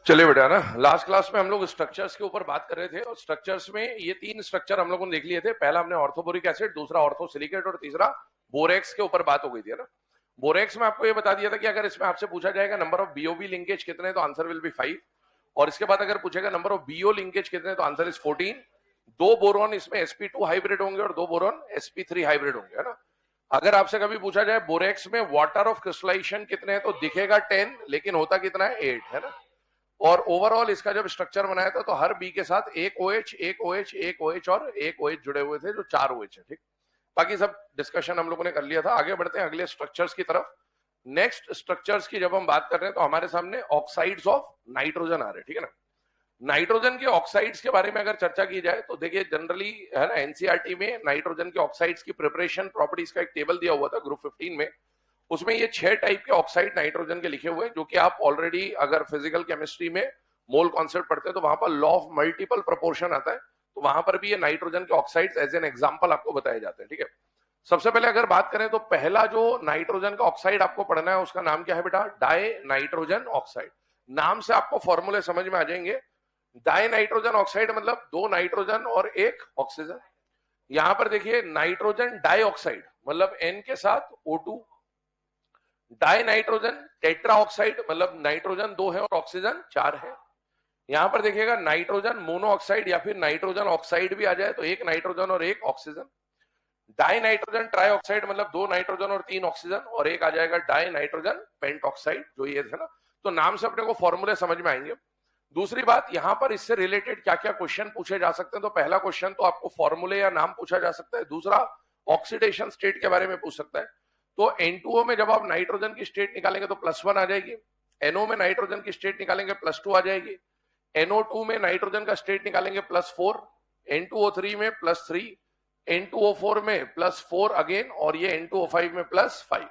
चलिए बेटा ना, लास्ट क्लास में हम लोग स्ट्रक्चर्स के ऊपर बात कर रहे थे और स्ट्रक्चर्स में ये तीन स्ट्रक्चर हम लोगों ने देख लिए थे। पहला हमने ऑर्थोबोरिक एसिड, दूसरा ऑर्थोसिलिकेट और तीसरा बोरेक्स के ऊपर बात हो गई थी ना। बोरेक्स में आपको ये बता दिया था कि अगर इसमें आपसे पूछा जाएगा नंबर ऑफ बीओबी लिंकेज कितने, तो आंसर विल बी 5। और इसके बाद अगर पूछेगा नंबर ऑफ बीओ लिंकेज कितने, तो आंसर इज 14। दो बोरॉन इसमें sp2 हाइब्रिड होंगे और दो बोरॉन sp3 हाइब्रिड होंगे, है ना। अगर आपसे कभी पूछा जाए बोरेक्स में वाटर ऑफ क्रिस्टलाइजेशन कितने हैं, तो दिखेगा 10, लेकिन होता कितना है 8, है ना। और ओवरऑल इसका जब स्ट्रक्चर बनाया था तो हर बी के साथ एक OH, एक OH, एक OH और एक OH जुड़े हुए थे, जो 4 OH है। ठीक, बाकी सब डिस्कशन हम लोगों ने कर लिया था। आगे बढ़ते हैं अगले स्ट्रक्चर्स की तरफ। नेक्स्ट स्ट्रक्चर्स की जब हम बात कर रहे हैं तो हमारे सामने ऑक्साइड्स ऑफ नाइट्रोजन आ रहे हैं, ठीक है ना। नाइट्रोजन के ऑक्साइड्स के बारे में अगर चर्चा की जाए तो देखिए जनरली है ना, एनसीईआरटी में नाइट्रोजन के ऑक्साइड्स की प्रिपरेशन प्रॉपर्टीज का एक टेबल दिया हुआ था ग्रुप 15 में। उसमें ये 6 टाइप के ऑक्साइड नाइट्रोजन के लिखे हुए हैं, जो कि आप ऑलरेडी अगर फिजिकल केमिस्ट्री में मोल कॉन्सेप्ट पढ़ते हैं तो वहां पर लॉ ऑफ मल्टीपल प्रोपोर्शन आता है, तो वहां पर भी ये नाइट्रोजन के ऑक्साइड्स एज एन एग्जांपल आपको बताए जाते हैं। ठीक है, सबसे पहले अगर बात करें तो पहला जो नाइट्रोजन का ऑक्साइड आपको पढ़ना है उसका नाम क्या है बेटा, डाई नाइट्रोजन ऑक्साइड। नाम से आपको फॉर्मूले समझ में आ जाएंगे। डाई नाइट्रोजन ऑक्साइड मतलब दो नाइट्रोजन और एक ऑक्सीजन। यहां पर देखिए नाइट्रोजन डाइऑक्साइड मतलब N के साथ O2। Die nitrogen tetra oxide मतलब नाइट्रोजन 2 है और ऑक्सीजन 4 है। यहां पर देखिएगा नाइट्रोजन मोनोऑक्साइड या फिर नाइट्रोजन ऑक्साइड भी आ जाए तो एक नाइट्रोजन और एक ऑक्सीजन। डाई नाइट्रोजन ट्राइऑक्साइड मतलब 2 नाइट्रोजन और 3 ऑक्सीजन, और एक आ जाएगा डाई नाइट्रोजन पेंटऑक्साइड, जो ये है ना। तो नाम से अपने को फॉर्मूले समझ में आएंगे। दूसरी बात, यहां पर इससे रिलेटेड क्या क्या क्वेश्चन पूछे जा सकते हैं, तो पहला क्वेश्चन तो आपको फॉर्मूले या नाम पूछा जा सकता है। दूसरा ऑक्सीडेशन स्टेट के बारे में पूछ सकता है। तो N2O में जब आप नाइट्रोजन की स्टेट निकालेंगे तो +1 आ जाएगी। NO में नाइट्रोजन की स्टेट निकालेंगे +2 आ जाएगी। NO2 में नाइट्रोजन का स्टेट निकालेंगे +4। N2O3 में +3। N2O4 में +4 अगेन, और ये N2O5 में +5।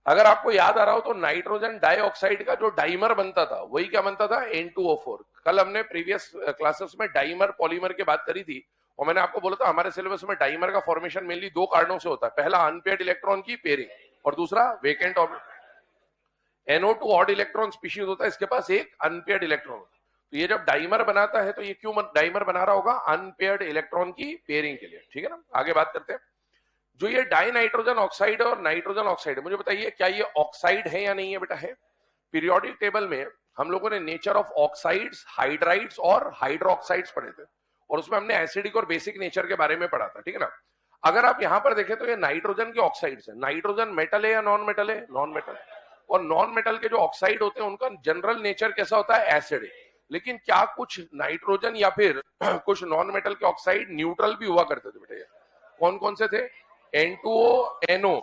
अगर आपको याद आ रहा हो तो नाइट्रोजन डाइऑक्साइड का जो डाइमर बनता था वही क्या बनता था, N2O4। कल हमने प्रीवियस क्लासेस में डाइमर पॉलीमर की बात करी थी और मैंने आपको बोला था हमारे सिलेबस में डाइमर का फॉर्मेशन मेनली 2 कारणों से होता है। पहला अनपेयर्ड इलेक्ट्रॉन की पेयरिंग और दूसरा vacant orbital. NO2 odd electron species होता है, इसके पास एक अनपेयर्ड इलेक्ट्रॉन होता है। तो ये जब डाइमर बनाता है तो ये क्यों डाइमर बना रहा होगा, अनपेयर्ड इलेक्ट्रॉन की पेयरिंग के लिए। ठीक है ना, आगे बात करते हैं। जो ये डाई नाइट्रोजन ऑक्साइड और नाइट्रोजन ऑक्साइड, मुझे बताइए क्या ये ऑक्साइड है या नहीं है बेटा, है। पीरियोडिक टेबल में हम लोगों ने नेचर ऑफ ऑक्साइड्स, हाइड्राइड्स और हाइड्रोक्साइड्स पढ़े थे, और उसमें हमने एसिडिक और बेसिक नेचर के बारे में पढ़ा था। ठीक है ना। अगर आप यहां पर देखें तो ये नाइट्रोजन के ऑक्साइड्स है। नाइट्रोजन मेटल है या नॉन मेटल है, नॉन मेटल। और नॉन मेटल के जो ऑक्साइड होते हैं उनका जनरल नेचर कैसा होता है, एसिडिक। लेकिन क्या कुछ नाइट्रोजन या फिर कुछ नॉन मेटल के ऑक्साइड न्यूट्रल भी हुआ करते थे बेटा? कौन कौन से थे, N2O, NO,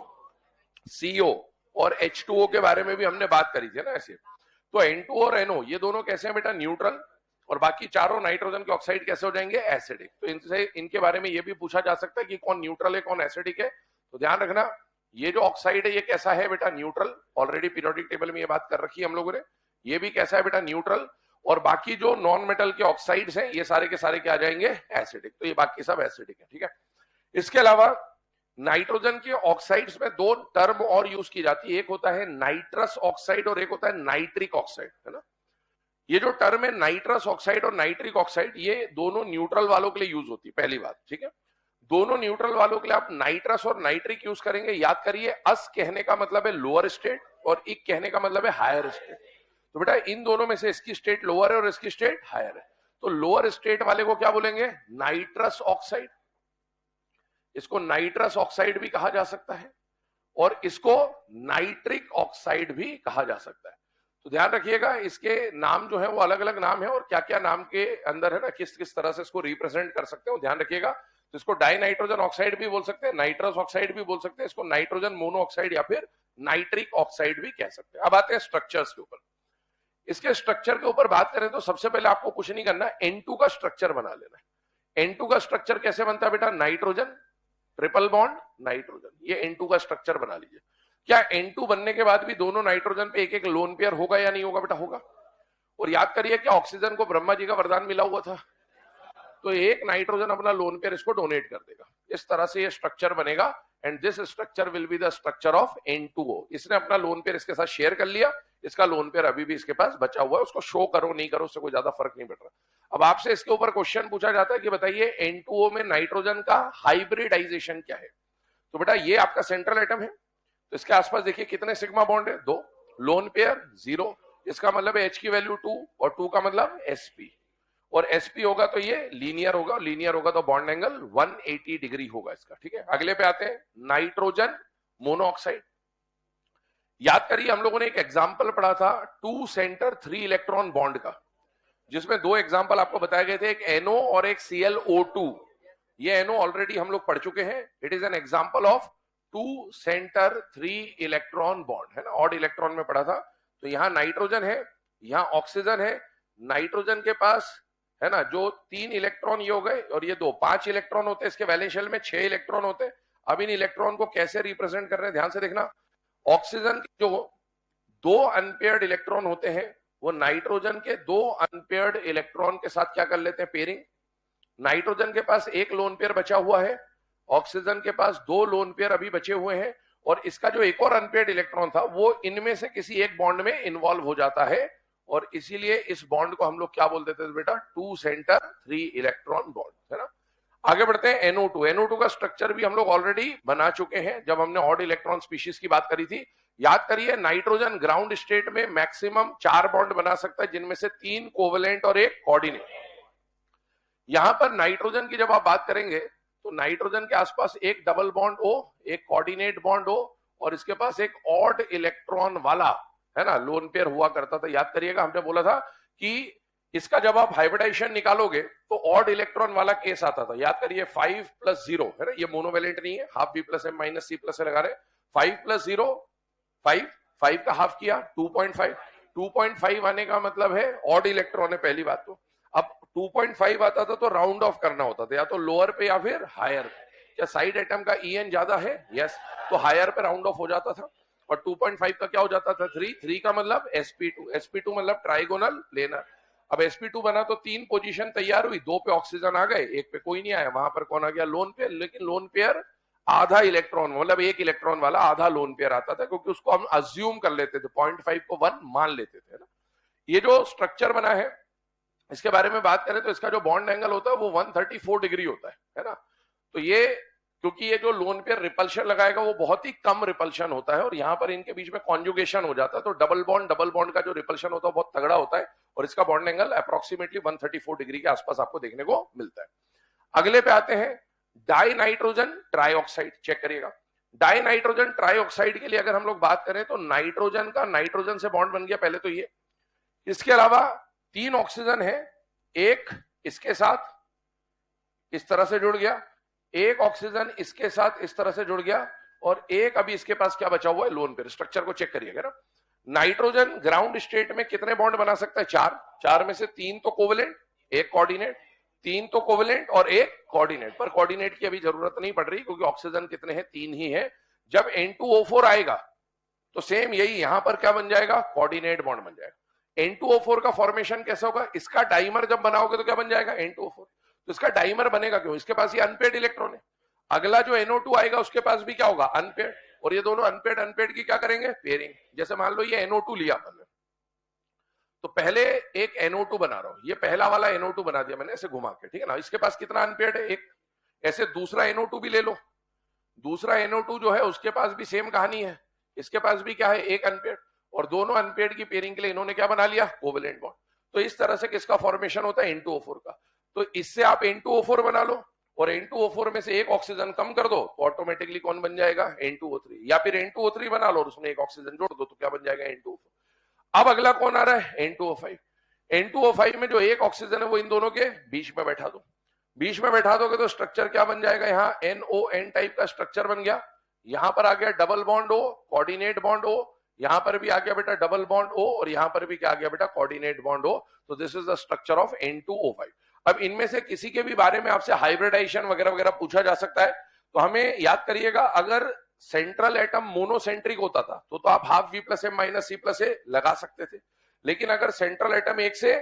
CO और H2O के बारे में भी हमने बात करी थी ना ऐसे। तो N2O और NO ये दोनों कैसे हैं बेटा, न्यूट्रल, और बाकी चारों नाइट्रोजन के ऑक्साइड कैसे हो जाएंगे, एसिडिक। तो इनसे इनके बारे में ये भी पूछा जा सकता है कि कौन न्यूट्रल है कौन एसिडिक है। तो ध्यान रखना, ये जो ऑक्साइड है ये कैसा है बेटा, न्यूट्रल। ऑलरेडी पीरियोडिक टेबल में ये बात कर रखी है हम लोगों ने। ये भी कैसा है बेटा, न्यूट्रल। और बाकी जो नॉन मेटल के ऑक्साइड्स हैं ये सारे के सारे क्या आ जाएंगे, एसिडिक। तो ये बाकी सब एसिडिक है। ठीक है, इसके अलावा नाइट्रोजन के ऑक्साइड्स में 2 टर्म और यूज की जाती है, एक होता है नाइट्रस ऑक्साइड और एक होता है नाइट्रिक ऑक्साइड, है ना। ये जो टर्म है नाइट्रस ऑक्साइड और नाइट्रिक ऑक्साइड, ये दोनों न्यूट्रल वालों के लिए यूज होती है, पहली बात। ठीक है, दोनों न्यूट्रल वालों के लिए आप नाइट्रस और नाइट्रिक यूज करेंगे। याद करिए, अस कहने का मतलब है लोअर स्टेट और इक कहने का मतलब है हायर स्टेट। तो बेटा इन दोनों में से इसकी स्टेट लोअर है और इसकी स्टेट हायर है। तो लोअर स्टेट वाले को क्या बोलेंगे, नाइट्रस ऑक्साइड। इसको नाइट्रस ऑक्साइड भी कहा जा सकता है और इसको नाइट्रिक ऑक्साइड भी कहा जा सकता है। तो ध्यान रखिएगा, इसके नाम जो है वो अलग अलग नाम है और क्या क्या नाम के अंदर है ना, किस किस तरह से इसको रिप्रेजेंट कर सकते हो, ध्यान रखिएगा। तो इसको डाई नाइट्रोजन ऑक्साइड भी बोल सकते हैं, नाइट्रस ऑक्साइड भी बोल सकते हैं, इसको नाइट्रोजन मोनोऑक्साइड या फिर नाइट्रिक ऑक्साइड भी कह सकते हैं। अब आते हैं स्ट्रक्चर्स के ऊपर। इसके स्ट्रक्चर के ऊपर बात करें तो सबसे पहले आपको कुछ नहीं करना, N2 का स्ट्रक्चर बना लेना है। N2 का स्ट्रक्चर कैसे बनता है बेटा, नाइट्रोजन ट्रिपल बॉन्ड नाइट्रोजन, ये N2 का स्ट्रक्चर बना लीजिए। क्या N2 बनने के बाद भी दोनों नाइट्रोजन पे एक एक लोन पेयर होगा या नहीं होगा बेटा, होगा। और याद करिए क्या ऑक्सीजन को ब्रह्मा जी का वरदान मिला हुआ था, तो एक नाइट्रोजन अपना लोन पेयर इसको डोनेट कर देगा। इस तरह से ये स्ट्रक्चर बनेगा and this structure will be the structure of N2O। इसने अपना लोन पेयर इसके साथ शेयर कर लिया इसका लोन पेयर अभी भी इसके पास बचा हुआ है, उसको शो करो नहीं करो उससे कोई ज्यादा फर्क नहीं पड़ रहा। अब आपसे इसके ऊपर क्वेश्चन पूछा जाता है कि बताइए N2O में नाइट्रोजन का हाइब्रिडाइजेशन क्या है। तो बेटा ये आपका सेंट्रल एटम है, तो इसके आसपास देखिए कितने सिग्मा बॉन्ड है, 2, लोन पेयर 0, इसका मतलब है H की वैल्यू 2 और 2 का मतलब sp, और sp होगा तो ये लीनियर होगा, लीनियर होगा तो बॉन्ड एंगल 180 डिग्री होगा इसका। ठीक है, अगले पे आते हैं नाइट्रोजन मोनोऑक्साइड। याद करिए हम लोगों ने एक एग्जांपल पढ़ा था 2 सेंटर 3 इलेक्ट्रॉन बॉन्ड का, जिसमें 2 एग्जांपल आपको बताए गए थे, एक NO और एक ClO2। ये NO ऑलरेडी हम लोग पढ़ चुके हैं, it is an example of 2 centre 3 electron bond, है ना, ऑड इलेक्ट्रॉन में पढ़ा था। तो यहां नाइट्रोजन है, यहां ऑक्सीजन है, नाइट्रोजन के पास है ना जो 3 इलेक्ट्रॉन ये हो गए और ये 2, 5 इलेक्ट्रॉन होते हैं, इसके वैलेंस शेल में 6 इलेक्ट्रॉन होते हैं। अब इन इलेक्ट्रॉन को कैसे रिप्रेजेंट कर रहे हैं ध्यान से देखना। ऑक्सीजन के जो 2 अनपेयर्ड इलेक्ट्रॉन होते हैं वो नाइट्रोजन के 2 अनपेयर्ड इलेक्ट्रॉन के साथ क्या कर लेते हैं, पेयरिंग। नाइट्रोजन के पास 1 लोन पेयर बचा हुआ है, ऑक्सीजन के पास 2 लोन पेयर अभी बचे हुए हैं, और इसका जो एक और अनपेयर्ड इलेक्ट्रॉन था वो इनमें से किसी एक बॉन्ड में इन्वॉल्व हो जाता है, और इसीलिए इस बॉन्ड को हम लोग क्या बोल देते थे बेटा, 2 सेंटर 3 इलेक्ट्रॉन बॉन्ड, है ना। आगे बढ़ते हैं NO2। NO2 का स्ट्रक्चर भी हम लोग ऑलरेडी बना चुके हैं जब हमने ऑड इलेक्ट्रॉन स्पीशीज की बात करी थी। याद करिए नाइट्रोजन ग्राउंड स्टेट में मैक्सिमम 4 बॉन्ड बना सकता है, जिनमें से 3 कोवेलेंट और 1 कोऑर्डिनेट। यहां पर नाइट्रोजन की जब आप बात करेंगे तो नाइट्रोजन के आसपास एक डबल बॉन्ड O, एक कोऑर्डिनेट बॉन्ड O, और इसके पास एक ऑड इलेक्ट्रॉन वाला, है ना, लोन पेयर हुआ करता था। याद करिएगा हमने बोला था कि इसका जब आप हाइब्रिडाइजेशन निकालोगे तो ऑड इलेक्ट्रॉन वाला केस आता था। याद करिए 5 + 0, है ना, ये मोनोवेलेंट नहीं है, हाफ B + M - C + लगा रहे, 5 + 0 5, 5 का हाफ किया 2.5, 2.5 आने का मतलब है ऑड इलेक्ट्रॉन है पहली बात। तो अब 2.5 आता था तो राउंड ऑफ करना होता था, या तो लोअर पे या फिर हायर पे। क्या साइड एटम का En ज्यादा है? यस, तो हायर पे राउंड ऑफ हो जाता था, और 2.5 का क्या हो जाता था 3, 3 का मतलब sp2, sp2 मतलब ट्राइगोनल प्लेनर। अब sp2 बना तो 3 पोजीशन तैयार हुई, 2 पे ऑक्सीजन आ गए, 1 पे कोई नहीं आया, वहां पर कौन आ गया, लोन पेयर। लेकिन लोन पेयर आधा इलेक्ट्रॉन, मतलब 1 इलेक्ट्रॉन वाला आधा लोन पेयर आता था, क्योंकि उसको हम अज्यूम कर लेते थे, 0.5 को 1 मान लेते थे ना। ये जो स्ट्रक्चर बना है इसके बारे में बात करें तो इसका जो बॉन्ड एंगल होता है वो 134 डिग्री होता है ना। तो ये क्योंकि ये जो लोन पेयर रिपल्शन लगाएगा वो बहुत ही कम रिपल्शन होता है, और यहाँ पर इनके बीच में कॉन्जुगेशन हो जाता है, तो डबल बॉन्ड का जो रिपल्शन होता है बहुत तगड़ा होता है, और इसका बॉन्ड एंगल अप्रोक्सीमेटली 134 डिग्री के आसपास आपको देखने को मिलता है। अगले पे आते हैं डाई नाइट्रोजन ट्राइऑक्साइड। चेक करिएगा, डाई नाइट्रोजन ट्राइऑक्साइड के लिए अगर हम लोग बात करें तो नाइट्रोजन का नाइट्रोजन से बॉन्ड बन गया पहले तो ये, इसके अलावा 3 ऑक्सीजन है, एक इसके साथ इस तरह से जुड़ गया, एक ऑक्सीजन इसके साथ इस तरह से जुड़ गया, और एक अभी इसके पास क्या बचा हुआ है, लोन पेयर। स्ट्रक्चर को चेक करिएगा ना, नाइट्रोजन ग्राउंड स्टेट में कितने बॉन्ड बना सकता है, 4, 4 में से 3 तो कोवेलेंट, 1 कोऑर्डिनेट, 3 तो कोवेलेंट और 1 कोऑर्डिनेट। पर कोऑर्डिनेट की अभी जरूरत नहीं पड़ रही क्योंकि ऑक्सीजन कितने हैं, 3 ही है। जब N2O4 आएगा तो सेम यही यहां पर क्या बन जाएगा, कोऑर्डिनेट बॉन्ड बन जाएगा। N2O4 का फॉर्मेशन कैसा होगा, इसका डाइमर जब बनाओगे तो क्या बन जाएगा, N2O4। तो इसका डाइमर बनेगा क्यों, इसके पास ये अनपेयर्ड इलेक्ट्रॉन है। अगला जो NO2 आएगा उसके पास भी क्या होगा, अनपेयर्ड, और ये दोनों अनपेयर्ड की क्या करेंगे, पेयरिंग। जैसे मान लो ये NO2 लिया मैंने, तो पहले एक NO2 बना रहा हूं, ये पहला वाला NO2 बना दिया मैंने ऐसे घुमा के, ठीक है ना। इसके पास कितना अनपेयर्ड है, एक। ऐसे दूसरा NO2 भी ले लो, दूसरा NO2 जो है उसके पास भी सेम कहानी है, इसके पास भी क्या है, एक अनपेयर्ड, और दोनों अनपेयर्ड की पेयरिंग के लिए इन्होंने क्या बना लिया, कोवेलेंट बॉन्ड। तो इस तरह से किसका फॉर्मेशन होता है, N2O4 का। तो इससे आप N2O4 बना लो, और N2O4 में से एक ऑक्सीजन कम कर दो तो ऑटोमेटिकली कौन बन जाएगा, N2O3, या फिर N2O3 बना लो और उसमें एक ऑक्सीजन जोड़ दो तो क्या बन जाएगा, N2O4। अब अगला कौन आ रहा है, N2O5। N2O5 में जो एक ऑक्सीजन है वो इन दोनों के बीच में बैठा दो, बीच में बैठा दोगे तो स्ट्रक्चर क्या बन जाएगा, यहाँ NON टाइप का स्ट्रक्चर बन गया। यहां पर आ गया double bond O, coordinate bond O, यहां पर भी आ गया बेटा डबल बॉन्ड O, और यहां पर भी क्या आ गया बेटा, कोऑर्डिनेट बॉन्ड O। तो this is the structure of N2O5। अब इनमें से किसी के भी बारे में आपसे हाइब्रिडाइजेशन वगैरह वगैरह पूछा जा सकता है, तो हमें याद करिएगा, अगर सेंट्रल एटम मोनोसेंट्रिक होता था तो आप half V + M - C + A लगा सकते थे, लेकिन अगर सेंट्रल एटम एक से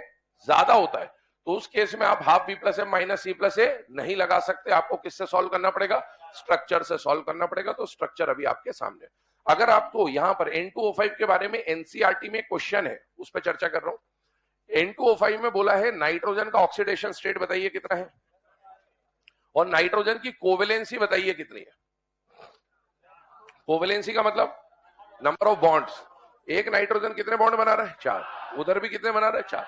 ज्यादा होता है तो उस केस में आप half V + M - C + A नहीं लगा सकते। आपको किससे सॉल्व करना पड़ेगा, स्ट्रक्चर से सॉल्व करना पड़ेगा। तो स्ट्रक्चर अभी आपके सामने। अगर आपको यहां पर N2O5 के बारे में एनसीईआरटी में क्वेश्चन है, उस पर चर्चा कर रहा हूं। N2O5 में बोला है नाइट्रोजन का ऑक्सीडेशन स्टेट बताइए कितना है, और नाइट्रोजन की कोवेलेंसी बताइए कितनी है। कोवेलेंसी का मतलब नंबर ऑफ बॉन्ड्स। एक नाइट्रोजन कितने बॉन्ड बना रहा है, 4। उधर भी कितने बना रहा है, 4।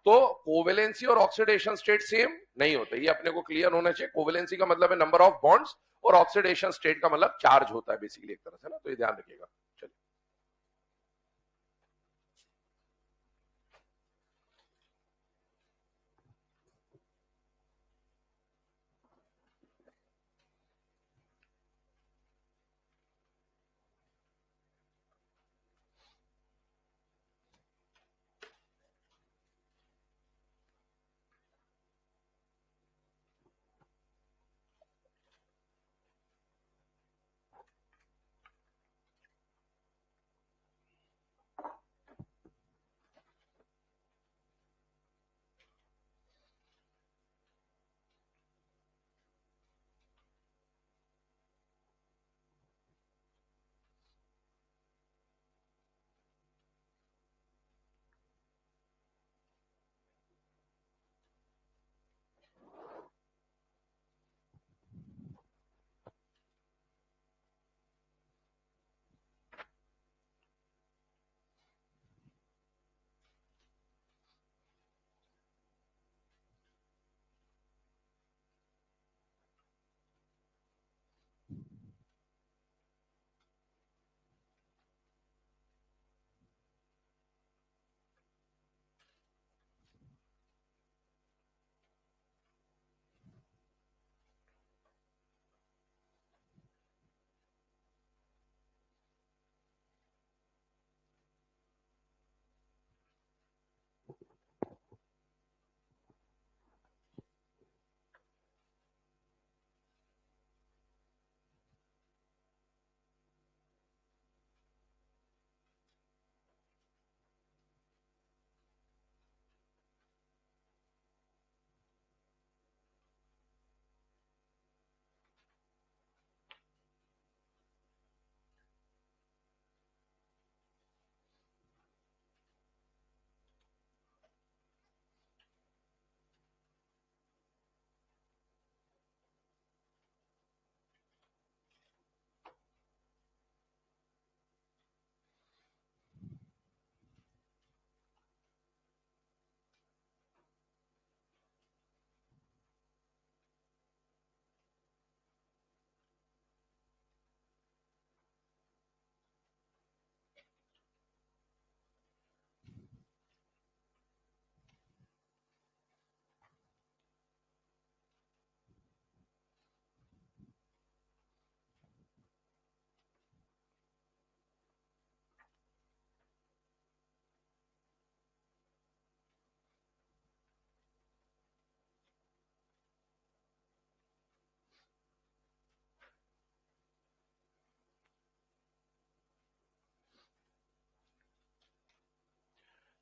तो कोवेलेंसी और ऑक्सीडेशन स्टेट सेम नहीं होते, ये अपने को क्लियर होना चाहिए। कोवेलेंसी का मतलब है नंबर ऑफ बॉन्ड्स, और ऑक्सीडेशन स्टेट का मतलब चार्ज होता है बेसिकली एक तरह से ना, तो ये ध्यान रखिएगा। चलिए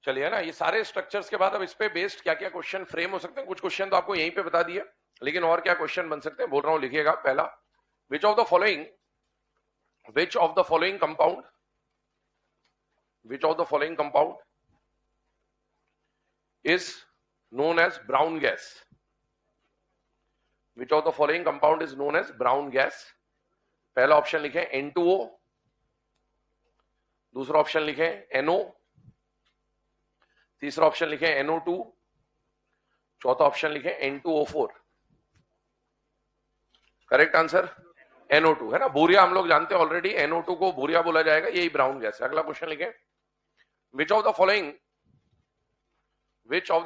चलिए ना, ये सारे स्ट्रक्चर्स के बाद अब इस पे बेस्ड क्या क्या क्वेश्चन फ्रेम हो सकते हैं। कुछ क्वेश्चन तो आपको यहीं पे बता दिए, लेकिन और क्या क्वेश्चन बन सकते हैं बोल रहा हूं, लिखिएगा। पहला, which of the following compound is known as brown gas. Which of the following compound is known as brown gas. पहला ऑप्शन लिखे N2O, दूसरा ऑप्शन लिखे NO, तीसरा ऑप्शन लिखे NO2, चौथा ऑप्शन लिखे N2O4। करेक्ट आंसर NO2 है ना। भूरिया हम लोग जानते हैं ऑलरेडी, NO2 को भूरिया बोला जाएगा, यही ब्राउन गैस है। अगला क्वेश्चन लिखे, which of the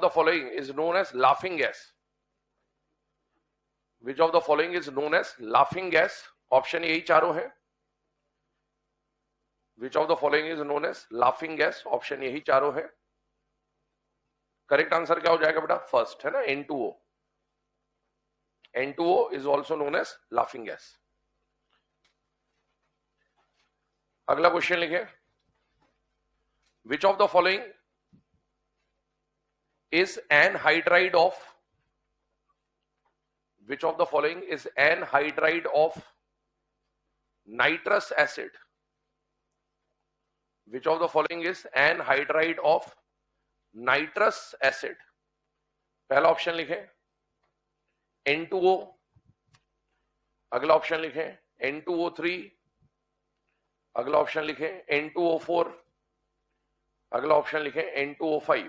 following is known as laughing gas. Which of the following is known as laughing gas. Option यही चारों है। Which of the following is known as laughing gas, option यही चारों है। Correct answer क्या हो जाएगा बेटा, फर्स्ट है ना, N2O। N2O is also known as laughing gas. अगला क्वेश्चन लिखे, which of the following is anhydride of nitrous acid? Which of the following is anhydride of nitrous acid? पहला ऑप्शन लिखें N2O, अगला ऑप्शन लिखें N2O3, अगला option लिखें N2O4, अगला option लिखें N2O5।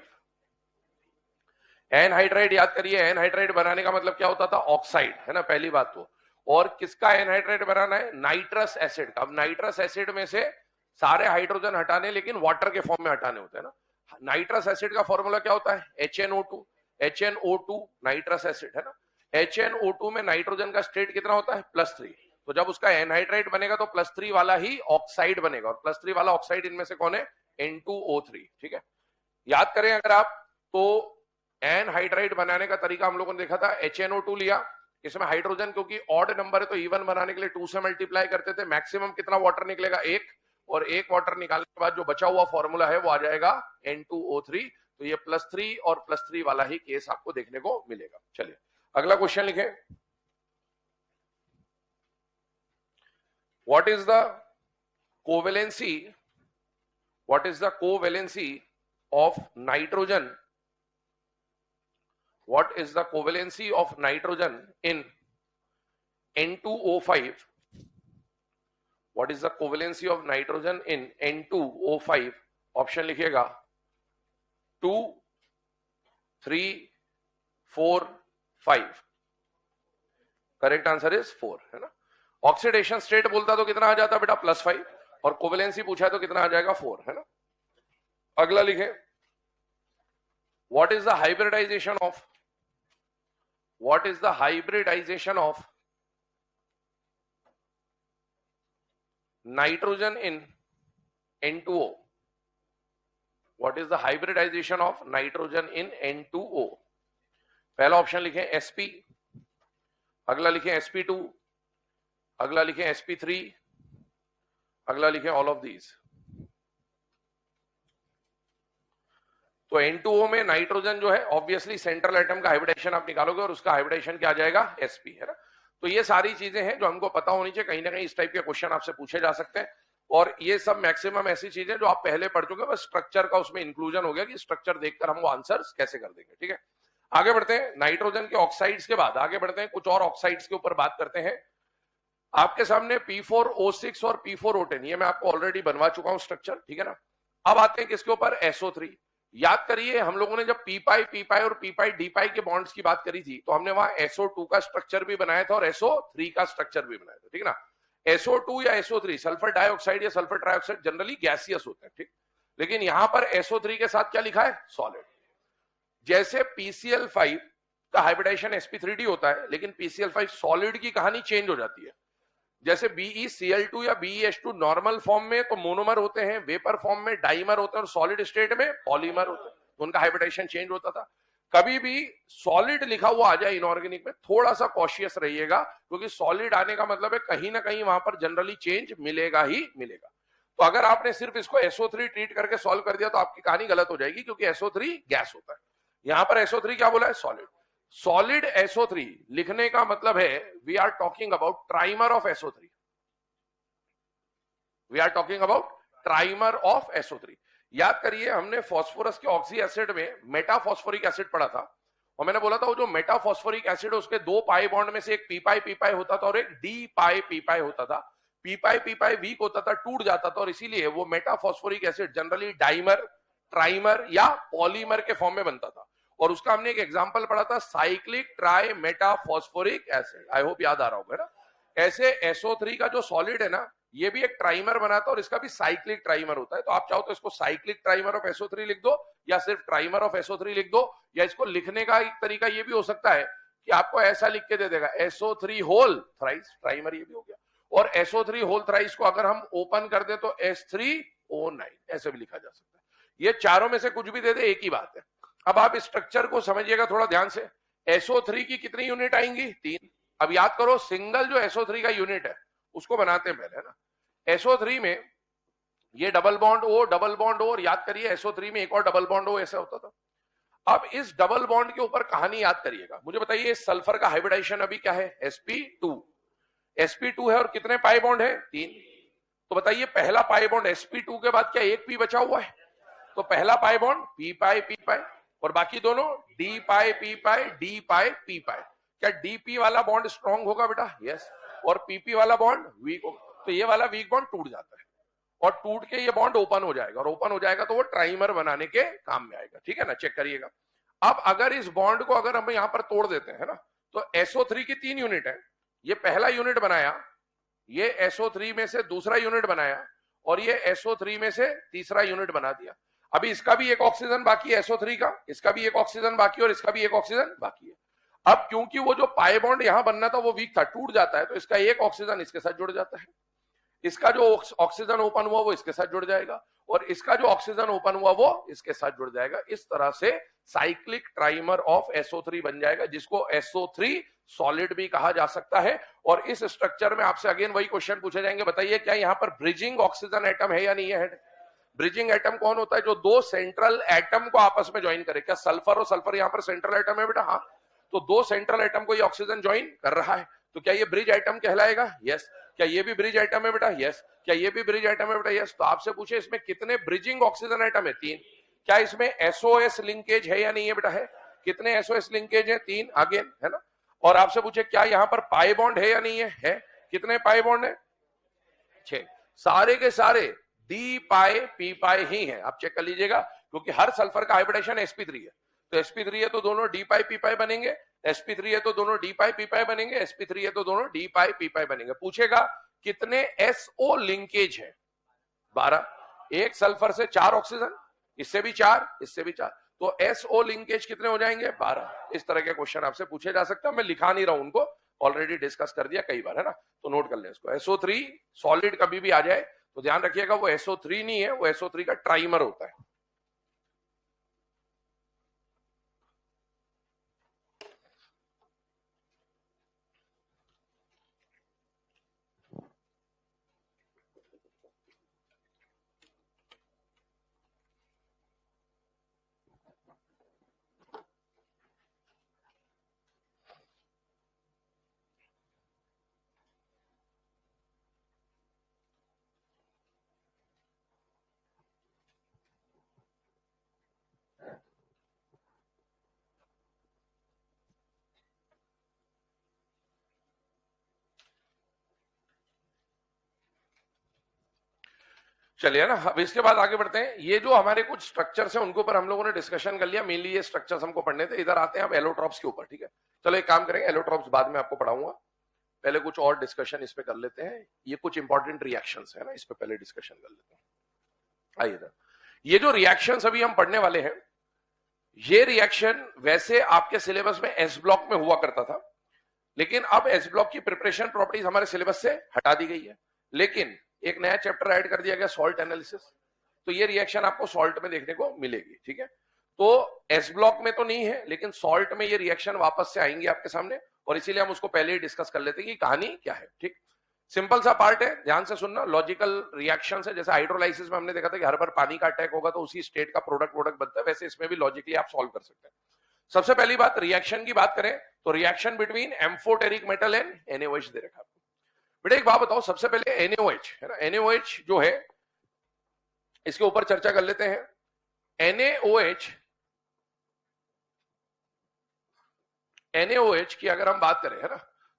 एनहाइड्राइड याद करिए, एनहाइड्राइड बनाने का मतलब क्या होता था? ऑक्साइड, है ना, पहली बात तो। और किसका एनहाइड्राइड बनाना है? नाइट्रस एसिड का। अब नाइट्रस एसिड में से सारे हाइड्रोजन हटाने, लेकिन वाटर के फॉर्म में हटाने होते हैं ना। नाइट्रस एसिड का फॉर्मूला क्या होता है? HNO2। HNO2 नाइट्रस एसिड, है ना। HNO2 में नाइट्रोजन का स्टेट कितना होता है? +3। तो जब उसका एनहाइड्राइड बनेगा तो +3 वाला ही ऑक्साइड बनेगा, और +3 वाला ऑक्साइड इनमें से कौन है? N2O3। ठीक है, याद करें अगर आप तो एनहाइड्राइड बनाने का तरीका हम लोगों ने देखा था। HNO2 लिया, इसमें हाइड्रोजन क्योंकि ऑड नंबर है तो इवन बनाने के लिए 2 से मल्टीप्लाई करते थे। मैक्सिमम कितना वाटर निकलेगा? 1, और 1 वाटर निकालने के बाद जो बचा हुआ फॉर्मूला है वो आ जाएगा N2O3। तो ये +3 और +3 वाला ही केस आपको देखने को मिलेगा। चलिए अगला क्वेश्चन लिखें। What is the covalency of nitrogen? What is the covalency of nitrogen in N2O5? What is the covalency of nitrogen in N2O5? Option लिखिएगा 2, 3, 4, 5। करेक्ट आंसर इज 4, है ना। ऑक्सीडेशन स्टेट बोलता तो कितना आ जाता बेटा? +5, और कोवेलेंसी पूछा है तो कितना आ जाएगा? 4, है ना। अगला लिखे, What is the hybridization of nitrogen in N2O? What is the hybridization of nitrogen in N2O? पहला ऑप्शन लिखें sp, अगला लिखें sp2, अगला लिखें sp3, अगला लिखें ऑल ऑफ दीज। तो N2O में नाइट्रोजन जो है ऑब्वियसली सेंट्रल एटम का हाइब्रिडेशन आप निकालोगे और उसका हाइब्रिडेशन क्या आ जाएगा? sp, है ना। तो ये सारी चीजें हैं जो हमको पता होनी चाहिए, कहीं ना कहीं इस टाइप के क्वेश्चन आपसे पूछे जा सकते हैं। और ये सब मैक्सिमम ऐसी चीजें जो आप पहले पढ़ चुके हैं, बस स्ट्रक्चर का उसमें इंक्लूजन हो गया कि स्ट्रक्चर देखकर हम वो आंसर्स कैसे कर देंगे। ठीक है, आगे बढ़ते हैं। नाइट्रोजन के ऑक्साइड्स के बाद आगे बढ़ते हैं, कुछ और ऑक्साइड्स के ऊपर बात करते हैं। आपके सामने P4O6 और P4O10, ये मैं आपको ऑलरेडी बनवा चुका हूं स्ट्रक्चर, ठीक है ना। अब आते हैं किसके ऊपर? SO3। याद करिए हम लोगों ने जब p पाई और p डी पाई के बॉन्ड्स की बात करी थी तो हमने वहां SO2 का स्ट्रक्चर भी बनाया था और SO3 का स्ट्रक्चर भी बनाया था, ठीक है ना। SO2 या SO3 सल्फर डाइऑक्साइड या सल्फर ट्राइऑक्साइड जनरली गैसियस होते हैं, ठीक। लेकिन यहां पर SO3 के साथ क्या लिखा है? सॉलिड। जैसे PCl5 का हाइब्रिडेशन sp3d होता है, लेकिन PCl5 सॉलिड की कहानी चेंज हो जाती है। जैसे BeCl2 या BeH2 नॉर्मल फॉर्म में तो मोनोमर होते हैं, वेपर फॉर्म में डाइमर होते हैं, और सॉलिड स्टेट में पॉलीमर होते हैं, तो उनका हाइब्रिडेशन चेंज होता था। कभी भी सॉलिड लिखा हुआ आ जाए इनऑर्गेनिक में, थोड़ा सा कॉशियस रहिएगा, क्योंकि सॉलिड आने का मतलब है कहीं ना कहीं वहां पर जनरली चेंज मिलेगा ही मिलेगा। तो अगर आपने सिर्फ इसको SO3 ट्रीट करके सॉल्व कर दिया तो आपकी कहानी गलत हो जाएगी, क्योंकि SO3 गैस होता है। यहां पर SO3 क्या बोला है? सॉलिड। सॉलिड SO3 लिखने का मतलब है we are talking about trimer of SO3। We are talking about trimer of SO3। याद करिए हमने फास्फोरस के ऑक्सी एसिड में मेटाफॉस्फोरिक एसिड पढ़ा था, और मैंने बोला था वो जो मेटाफॉस्फोरिक एसिड है उसके 2 पाई बॉन्ड में से एक p पाई होता था और एक d पाई होता था। p पाई वीक होता था, टूट जाता था, और इसीलिए वो metaphosphoric acid generally dimer, trimer या पॉलीमर के फॉर्म में बनता था। और उसका हमने एक एग्जांपल पढ़ा था, cyclic try metaphosphoric acid. I hope याद आ रहा होगा ना। ऐसे SO3 का जो सॉलिड है ना, ये भी एक ट्राइमर बनाता है और इसका भी साइक्लिक ट्राइमर होता है। तो आप चाहो तो इसको साइक्लिक ट्राइमर ऑफ SO3 लिख दो, या सिर्फ ट्राइमर ऑफ SO3 लिख दो, या इसको लिखने का एक तरीका ये भी हो सकता है कि आपको ऐसा लिख के दे देगा SO3 होल थ्राइस, ट्राइमर ये भी हो गया। और SO3 होल थ्राइस को अगर हम ओपन कर दे तो S3O9 ऐसे भी लिखा जा सकता है। ये चारों में से कुछ भी दे दे एक ही बात है। अब आप इस स्ट्रक्चर को समझिएगा थोड़ा ध्यान से। SO3 की कितनी यूनिट आएंगी? 3। अब याद करो सिंगल जो SO3 का यूनिट है उसको बनाते हैं पहले, है ना। SO3 में ये डबल बॉन्ड O, और याद करिए SO3 में एक और डबल बॉन्ड O ऐसा होता था। अब इस डबल बॉन्ड के ऊपर कहानी याद करिएगा। मुझे बताइए सल्फर का हाइब्रिडेशन अभी क्या है? sp2 है, और कितने पाई बॉन्ड है? 3। तो बताइए पहला पाई बॉन्ड sp2 के बाद क्या एक पी बचा हुआ है? तो पहला पाई बॉन्ड p पाई और बाकी दोनों d पाई p पाई p पाई। क्या dp वाला बॉन्ड स्ट्रॉन्ग होगा बेटा? यस। और pp वाला बॉन्ड वीक होगा। तो ये वाला वीक बॉन्ड टूट जाता है और टूट के ये बॉन्ड ओपन हो जाएगा और ओपन हो जाएगा तो वो ट्राइमर बनाने के काम में आएगा। ठीक है ना, चेक करिएगा। अब अगर इस बॉन्ड को अगर हम यहां पर तोड़ देते हैं ना, तो SO3 की 3 यूनिट है। ये पहला यूनिट बनाया, ये SO3 में से दूसरा यूनिट बनाया और ये SO3 में से तीसरा यूनिट बना दिया। अभी इसका भी एक ऑक्सीजन बाकी है SO3 का, इसका भी एक ऑक्सीजन बाकी और इसका भी एक ऑक्सीजन बाकी है। अब क्योंकि वो जो पाई बॉन्ड यहां बनना था वो वीक था, टूट जाता है, तो इसका एक ऑक्सीजन इसके साथ जुड़ जाता है, इसका जो ऑक्सीजन ओपन हुआ वो इसके साथ जुड़ जाएगा और इसका जो ऑक्सीजन ओपन हुआ वो इसके साथ जुड़ जाएगा। इस तरह से साइक्लिक ट्राइमर ऑफ SO3 बन जाएगा, जिसको SO3 सॉलिड भी कहा जा सकता है। और इस स्ट्रक्चर में आपसे अगेन वही क्वेश्चन पूछे जाएंगे, बताइए क्या यहाँ पर ब्रिजिंग ऑक्सीजन एटम है या नहीं है? ब्रिजिंग एटम कौन होता है? जो दो सेंट्रल एटम को आपस में ज्वाइन करे। क्या सल्फर और सल्फर यहाँ पर सेंट्रल एटम है बेटा? हाँ। तो दो सेंट्रल एटम को ये ऑक्सीजन ज्वाइन कर रहा है, तो क्या ये ब्रिज एटम कहलाएगा? यस। क्या ये भी ब्रिज एटम है बेटा? यस। क्या ये भी ब्रिज एटम है बेटा? यस। तो आपसे पूछे इसमें कितने ब्रिजिंग ऑक्सीजन एटम है? 3। क्या इसमें SOS लिंकेज है या नहीं है बेटा? है। कितने SOS लिंकेज है? 3 अगेन, है ना। और आपसे पूछे क्या यहाँ पर पाई बॉन्ड है या नहीं है? है। कितने पाई बॉन्ड है? 6। सारे के सारे डी पाई पी पाई ही है, आप चेक कर लीजिएगा, क्योंकि हर सल्फर का हाइब्रिडेशन sp3 है। तो sp3 है तो दोनों डी पाई पी पाई बनेंगे, sp3 है तो दोनों डी पाई पी पाई बनेंगे, sp3 है तो दोनों डी पाई पी पाई बनेंगे। पूछेगा कितने SO लिंकेज है? 12। एक सल्फर से 4 ऑक्सीजन, इससे भी 4, इससे भी 4, तो SO लिंकेज कितने हो जाएंगे? 12। इस तरह के क्वेश्चन आपसे पूछे जा सकते हैं। मैं लिखा नहीं रहा हूं उनको, ऑलरेडी डिस्कस कर दिया कई बार, है ना, तो नोट कर लें इसको। SO3 सॉलिड कभी भी आ जाए तो ध्यान रखिएगा वो SO3 नहीं है, वो SO3 का ट्राइमर होता है। चलिए ना, अब इसके बाद आगे बढ़ते हैं। ये जो हमारे कुछ स्ट्रक्चर्स हैं उनके ऊपर हम लोगों ने डिस्कशन कर लिया, मेनली ये स्ट्रक्चर्स हमको पढ़ने थे। इधर आते हैं अब एलोट्रॉप्स के ऊपर। ठीक है, चलो एक काम करेंगे, एलोट्रॉप्स बाद में आपको पढ़ाऊंगा, पहले कुछ और डिस्कशन इस पे कर लेते हैं। ये कुछ इंपॉर्टेंट रिएक्शंस है ना, इस पे पहले डिस्कशन कर लेते हैं। आइए इधर, ये जो रिएक्शंस अभी हम पढ़ने वाले हैं, ये रिएक्शन वैसे आपके सिलेबस में एस ब्लॉक में हुआ करता था, लेकिन अब एस ब्लॉक की प्रिपरेशन प्रॉपर्टीज हमारे सिलेबस से हटा दी गई है, लेकिन एक नया चैप्टर ऐड कर दिया गया, सॉल्ट एनालिसिस। तो ये रिएक्शन आपको सॉल्ट में देखने को मिलेगी। ठीक है, तो एस ब्लॉक में तो नहीं है, लेकिन सॉल्ट में ये रिएक्शन वापस से आएंगे आपके सामने, और इसीलिए हम उसको पहले ही डिस्कस कर लेते हैं कि कहानी क्या है। ठीक, सिंपल सा पार्ट है, ध्यान से सुनना। लॉजिकल रिएक्शन है, जैसे हाइड्रोलाइसिस में हमने देखा था कि हर बार पानी का अटैक होगा तो उसी स्टेट का प्रोडक्ट बनता है, वैसे इसमें भी लॉजिकली आप सॉल्व कर सकते हैं। सबसे पहली बात, रिएक्शन की बात करें तो reaction between amphoteric metal and NaOH दे रखा। बेटा एक बात बताओ, सबसे पहले NaOH है ना, NaOH जो है इसके ऊपर चर्चा कर लेते हैं। NaOH की अगर हम बात करें, है ना,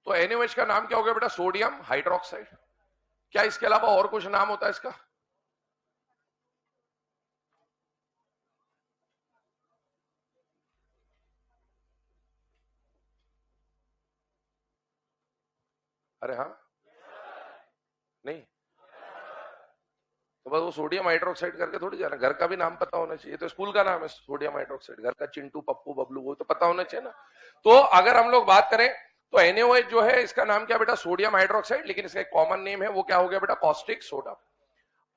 तो NaOH का नाम क्या हो गया बेटा? Sodium hydroxide. क्या इसके अलावा और कुछ नाम होता है इसका? अरे हाँ, नहीं, तो बस वो सोडियम हाइड्रोक्साइड करके थोड़ी जाना, घर का भी नाम पता होना चाहिए। तो स्कूल का नाम है सोडियम हाइड्रोक्साइड, घर का चिंटू पप्पू बबलू वो तो पता होना चाहिए ना। तो अगर हम लोग बात करें तो NaOH जो है इसका नाम क्या बेटा? सोडियम हाइड्रोक्साइड, लेकिन इसका एक कॉमन नेम है, वो क्या हो गया बेटा? Caustic soda.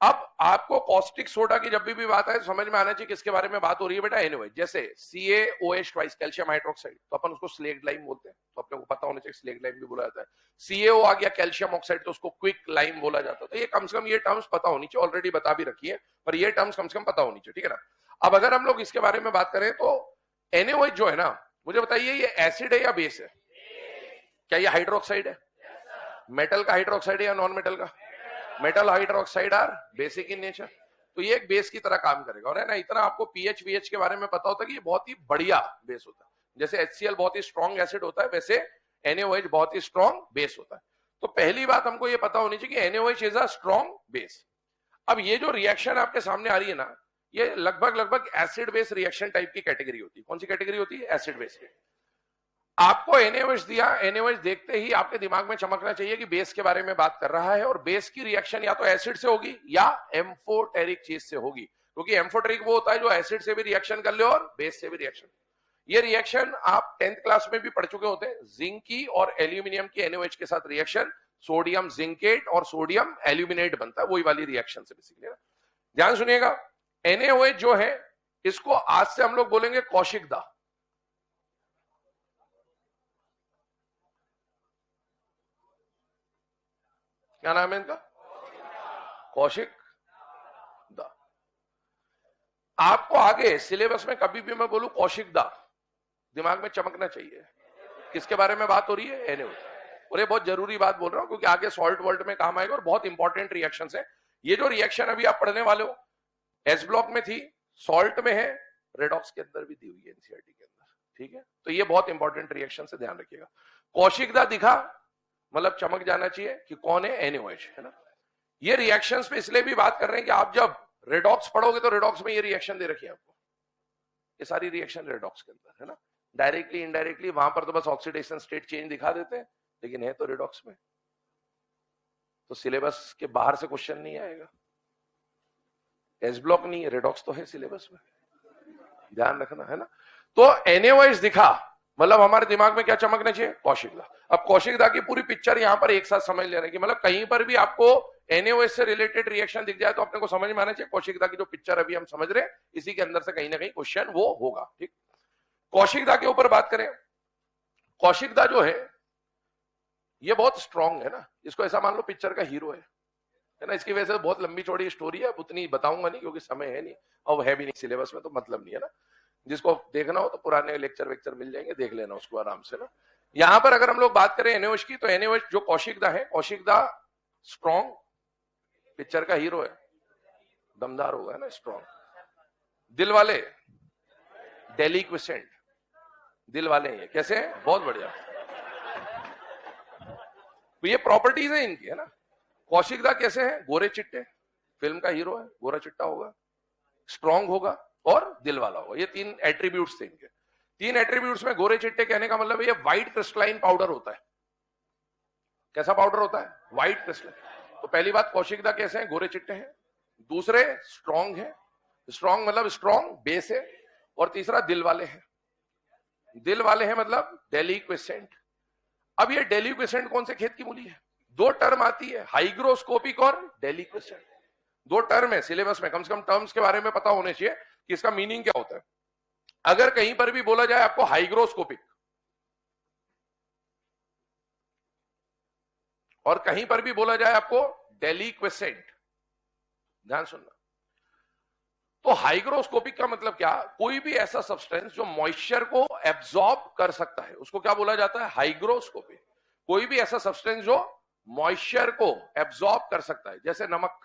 अब आपको कॉस्टिक सोडा की जब भी बात है तो समझ में आना चाहिए किसके बारे में बात हो रही है बेटा? NaOH। जैसे CaOH ट्वाइस कैल्शियम हाइड्रोक्साइड, तो अपन उसको स्लेक्ट लाइम बोलते हैं, तो अपने को पता होना चाहिए स्लेक्ट लाइम भी बोला जाता है। CaO आ गया कैल्शियम ऑक्साइड, तो उसको क्विक लाइम बोला जाता है। तो ये कम से कम ये टर्म्स पता होनी चाहिए, ऑलरेडी बता भी रखी है, पर ये टर्म्स कम से कम पता होनी चाहिए। ठीक है ना। अब अगर हम लोग इसके बारे में बात करें तो NaOH जो है ना, मुझे बताइए ये एसिड है या बेस है? क्या ये हाइड्रोक्साइड है? मेटल का हाइड्रोक्साइड है या नॉन मेटल का? Metal hydroxide are basic in nature, तो ये एक बेस की तरह काम करेगा। और है ना, इतना आपको पीएच वीएच के बारे में पता होता है कि ये बहुत ही बढ़िया बेस होता है। जैसे HCl बहुत ही स्ट्रॉन्ग एसिड होता है, वैसे NaOH बहुत ही स्ट्रॉन्ग बेस होता है। तो पहली बात हमको ये पता होनी चाहिए कि NaOH is a strong base. अब ये जो रिएक्शन आपके सामने आ रही है ना, ये लगभग एसिड बेस रिएक्शन टाइप की कैटेगरी होती है। कौन सी कैटेगरी होती है? एसिड बेस की। आपको NaOH दिया, NaOH देखते ही आपके दिमाग में चमकना चाहिए कि बेस के बारे में बात कर रहा है, और बेस की रिएक्शन या तो एसिड से होगी या एम्फोटेरिक चीज से होगी, क्योंकि एम्फोटेरिक वो होता है जो एसिड से भी रिएक्शन कर ले और बेस से भी रिएक्शन। ये रिएक्शन आप 10th क्लास में भी पढ़ चुके होते हैं। जिंक की और एल्यूमिनियम की NaOH के साथ रिएक्शन सोडियम जिंकेट और सोडियम एल्यूमिनेट बनता है, वही वाली रिएक्शन से बेसिकली। ध्यान सुनिएगा, NaOH जो है इसको आज से हम लोग बोलेंगे कौशिक दा। क्या नाम है इनका? कौशिक दा। आपको आगे सिलेबस में कभी भी मैं बोलूं कौशिक दा, दिमाग में चमकना चाहिए किसके बारे में बात हो रही है? NaOH। और ये बहुत जरूरी बात बोल रहा हूं क्योंकि आगे सॉल्ट वर्ल्ड में काम आएगा और बहुत इंपॉर्टेंट रिएक्शन है। ये जो रिएक्शन अभी आप पढ़ने वाले हो, एस ब्लॉक में थी, सॉल्ट में है, रेडॉक्स के अंदर भी दी हुई है, एनसीईआरटी के अंदर। ठीक है, तो ये बहुत इंपॉर्टेंट रिएक्शन से ध्यान रखिएगा। कौशिक दा दिखा मतलब चमक जाना चाहिए कि कौन है? NaOH, है ना। ये रिएक्शंस पे इसलिए भी बात कर रहे हैं कि आप जब रेडॉक्स पढ़ोगे तो रेडॉक्स में ये रिएक्शन दे रखी है आपको, ये सारी रिएक्शन रेडॉक्स के अंदर, है ना। डायरेक्टली इनडायरेक्टली वहां पर तो बस ऑक्सीडेशन स्टेट चेंज दिखा देते हैं, लेकिन है तो रेडॉक्स में। तो सिलेबस के बाहर से क्वेश्चन नहीं आएगा। एस ब्लॉक नहीं है, रेडॉक्स तो है सिलेबस में, ध्यान रखना, है ना। तो NaOH दिखा मतलब हमारे दिमाग में क्या चमकना चाहिए? कौशिक दा। अब कौशिक दा की पूरी पिक्चर यहां पर एक साथ समझ लेने की, मतलब कहीं पर भी आपको NaOH से रिलेटेड रिएक्शन दिख जाए तो अपने को समझ में आना चाहिए कौशिक दा की जो पिक्चर अभी हम समझ रहे हैं इसी के अंदर से कहीं ना कहीं क्वेश्चन वो होगा। ठीक, कौशिक दा के ऊपर बात करें। कौशिक दा जो है ये बहुत स्ट्रांग है ना, इसको ऐसा मान लो पिक्चर का हीरो है ना। इसकी वजह से बहुत लंबी चौड़ी स्टोरी है, उतनी बताऊंगा नहीं क्योंकि समय है नहीं और है भी नहीं सिलेबस में, तो मतलब नहीं है ना। जिसको देखना हो तो पुराने लेक्चर वेक्चर मिल जाएंगे, देख लेना उसको आराम से ना। यहां पर अगर हम लोग बात करें NaOH की, तो NaOH जो कौशिक दा है, कौशिक दा स्ट्रॉन्ग पिक्चर का हीरो है, दमदार होगा, है ना, स्ट्रॉन्ग। दिल वाले डेलिक्विसेंट, दिल वाले हैं ये, कैसे हैं? बहुत बढ़िया। तो ये प्रॉपर्टीज है इनकी, है ना। कौशिक दा कैसे है? गोरे चिट्टे, फिल्म का हीरो है, गोरा चिट्टा होगा, स्ट्रॉन्ग होगा और दिल वाला होगा। ये तीन एट्रीब्यूट्स थे इनके। तीन एट्रीब्यूट्स में गोरे चिट्टे कहने का मतलब ये व्हाइट क्रिस्टलाइन पाउडर होता है। कैसा पाउडर होता है? White crystalline. तो पहली बात, कौशिक दा कैसे हैं? गोरे चिट्टे हैं। दूसरे स्ट्रॉन्ग है, स्ट्रॉन्ग मतलब स्ट्रॉन्ग बेस है। और तीसरा दिल वाले हैं। दिल वाले हैं मतलब डेलिक्विसेंट। अब ये डेलिक्विसेंट कौन से खेत की मूली है? दो टर्म आती है, हाइग्रोस्कोपिक और डेलिक्विसेंट। दो टर्म है सिलेबस में, कम से कम टर्म्स के बारे में पता होने चाहिए कि इसका मीनिंग क्या होता है। अगर कहीं पर भी बोला जाए आपको हाइग्रोस्कोपिक और कहीं पर भी बोला जाए आपको डेलिक्विसेंट, ध्यान सुनना। तो हाइग्रोस्कोपिक का मतलब क्या? कोई भी ऐसा सब्सटेंस जो मॉइस्चर को एब्जॉर्ब कर सकता है उसको क्या बोला जाता है? हाइग्रोस्कोपिक। कोई भी ऐसा सब्सटेंस जो मॉइस्चर को एब्जॉर्ब कर सकता है, जैसे नमक।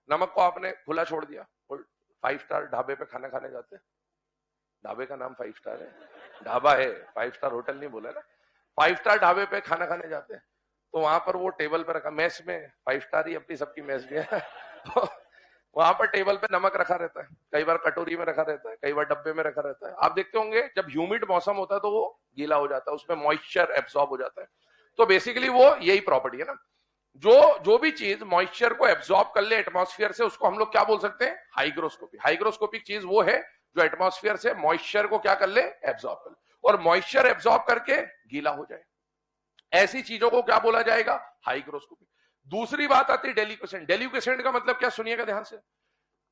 नमक को आपने खुला छोड़ दिया और 5 स्टार ढाबे पे खाना खाने जाते हैं, ढाबे का नाम 5 स्टार है, ढाबा है, 5 स्टार होटल नहीं बोला ना। 5 स्टार ढाबे पे खाना खाने जाते हैं तो वहां पर वो टेबल पर रखा, मेस में 5 स्टार ही अपनी सबकी मेस भी है तो वहां पर टेबल पे नमक रखा रहता है, कई बार कटोरी में रखा रहता है, कई बार डब्बे में रखा रहता है। आप देखते होंगे जब ह्यूमिड मौसम होता है तो वो गीला हो जाता है, उसमें मॉइस्चर एब्सॉर्ब हो जाता है। तो बेसिकली वो यही प्रॉपर्टी है ना, जो भी चीज मॉइस्चर को एब्सॉर्ब कर ले एटमॉस्फेयर से उसको हम लोग क्या बोल सकते हैं? हाइग्रोस्कोपिक। हाइग्रोस्कोपिक चीज वो है जो एटमॉस्फेयर से मॉइस्चर को क्या कर ले? एब्सॉर्ब कर ले, और मॉइस्चर एब्सॉर्ब करके गीला हो जाए, ऐसी चीजों को क्या बोला जाएगा? हाइग्रोस्कोपिक। दूसरी बात आती है डेलिक्विसेंट। डेलिक्विसेंट का मतलब क्या? सुनिएगा ध्यान से।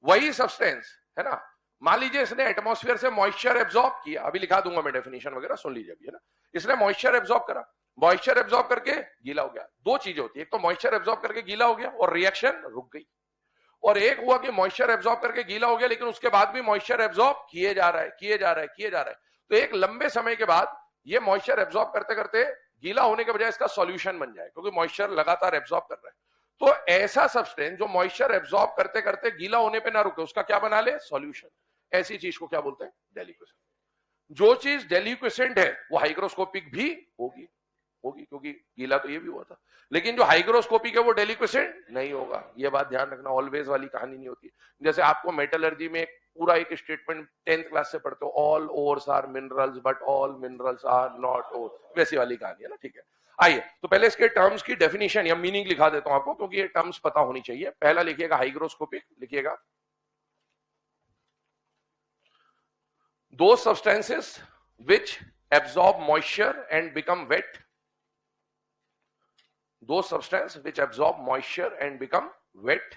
वही सब्सटेंस है ना, मान लीजिए इसने एटमॉस्फेयर से मॉइस्चर एब्सॉर्ब किया, अभी लिखा दूंगा मैं डेफिनेशन वगैरह, सुन लीजिए अभी, है ना। इसने मॉइस्चर एब्सॉर्ब करा, मॉइस्चर एब्सॉर्ब करके गीला हो गया। दो चीजें होती है, एक तो मॉइस्चर एब्सॉर्ब करके गीला हो गया और रिएक्शन रुक गई, और एक हुआ कि मॉइस्चर एब्सॉर्ब करके गीला हो गया लेकिन उसके बाद भी मॉइस्चर एब्सॉर्ब किए जा रहा है, किए जा रहा है, किए जा रहा है। तो एक लंबे समय के बाद ये मॉइस्चर एब्सॉर्ब करते करते गीला होने के बजाय इसका सॉल्यूशन बन जाए, क्योंकि मॉइस्चर लगातार एब्सॉर्ब कर रहा है। तो ऐसा सब्सटेंस जो मॉइस्चर एब्जॉर्ब करते करते गीला होने पे ना रुके, उसका क्या बना ले? सॉल्यूशन। ऐसी चीज को क्या बोलते हैं? डेलिक्वेसेंट। जो चीज डेलिक्वेसेंट है वो हाइग्रोस्कोपिक भी होगी, क्योंकि गीला तो ये भी हुआ था, लेकिन जो हाइग्रोस्कोपिक है वो डेलिक्वेसेंट नहीं होगा। ये बात ध्यान रखना, ऑलवेज वाली कहानी नहीं होती। जैसे आपको मेटलर्जी में पूरा एक स्टेटमेंट 10th क्लास से पढ़ते हो, all ores are minerals but all minerals are not ore, वैसी वाली कहानी है ना। ठीक है, आइए तो पहले इसके टर्म्स की डेफिनेशन या मीनिंग लिखा देता हूं आपको, क्योंकि ये टर्म्स पता होनी चाहिए। पहला लिखिएगा हाइग्रोस्कोपिक, लिखिएगा those substances which absorb moisture and become wet, those substances which absorb moisture and become wet।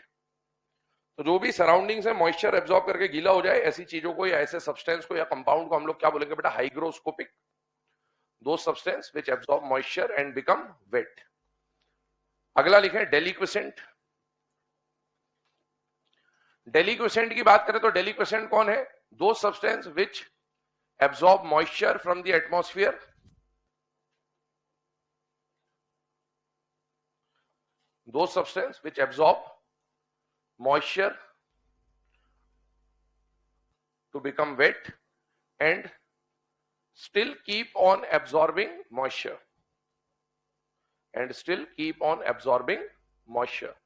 तो जो भी सराउंडिंग से मॉइस्चर एब्जॉर्ब करके गीला हो जाए, ऐसी चीजों को या ऐसे सब्सटेंस को या कंपाउंड को हम लोग क्या बोलेंगे बेटा? Hygroscopic. those substances which absorb moisture and become wet। अगला लिखें डेलिक्वेसेंट। डेलिक्वेसेंट की बात करें तो डेलिक्वेसेंट कौन है? those substances which absorb moisture from the atmosphere, those substances which absorb moisture to become wet and still keep on absorbing moisture, and still keep on absorbing moisture।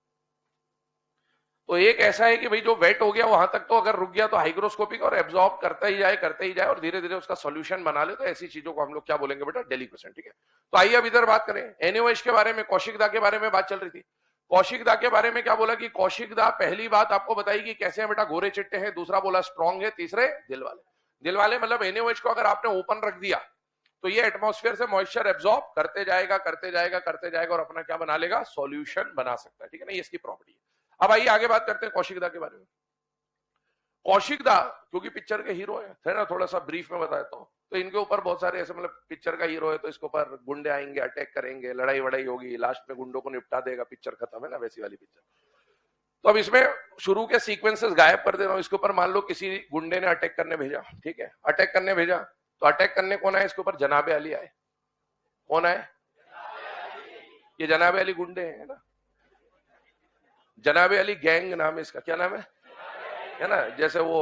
तो एक ऐसा है कि भाई जो वेट हो गया वहां तक तो अगर रुक गया तो हाइग्रोस्कोपिक, और एब्जॉर्ब करता ही जाए और धीरे धीरे उसका सॉल्यूशन बना ले, तो ऐसी चीजों को हम लोग क्या बोलेंगे बेटा? डेलिक्वेसेंट। ठीक है, तो आइए अब इधर बात करें एनओएच के बारे में। कौशिकदा के बारे में बात चल रही थी। कौशिकदा के बारे में क्या बोला कि कौशिकदा पहली बात आपको बताई कि कैसे है बेटा? गोरे चिट्टे हैं। दूसरा बोला स्ट्रॉन्ग है। तीसरे दिल वाले। दिल वाले मतलब एनओएच को अगर आपने ओपन रख दिया तो ये एटमॉस्फेयर से मॉइस्चर एब्जॉर्ब करते जाएगा और अपना क्या बना लेगा? सॉल्यूशन बना सकता है। ठीक है ना, ये इसकी प्रॉपर्टी है। अब आइए आगे बात करते हैं कौशिकदा के बारे में। कौशिकदा क्योंकि पिक्चर के हीरो है ना, थोड़ा सा ब्रीफ में बताता हूँ। तो इनके ऊपर बहुत सारे ऐसे, मतलब पिक्चर का हीरो है तो इसके ऊपर गुंडे आएंगे, अटैक करेंगे, लड़ाई वड़ाई होगी, लास्ट में गुंडों को निपटा देगा, पिक्चर खत्म है ना, वैसी वाली पिक्चर। तो अब इसमें शुरू के सीक्वेंसेस गायब कर दे रहा हूं। इसके ऊपर मान लो किसी गुंडे ने अटैक करने भेजा, ठीक है, अटैक करने भेजा, तो अटैक करने कौन आए? इसके ऊपर जनाबे अली आए। कौन आए? ये जनाबे अली गुंडे हैं ना, जनाबे अली गैंग नाम है इसका। क्या नाम है ना? जैसे वो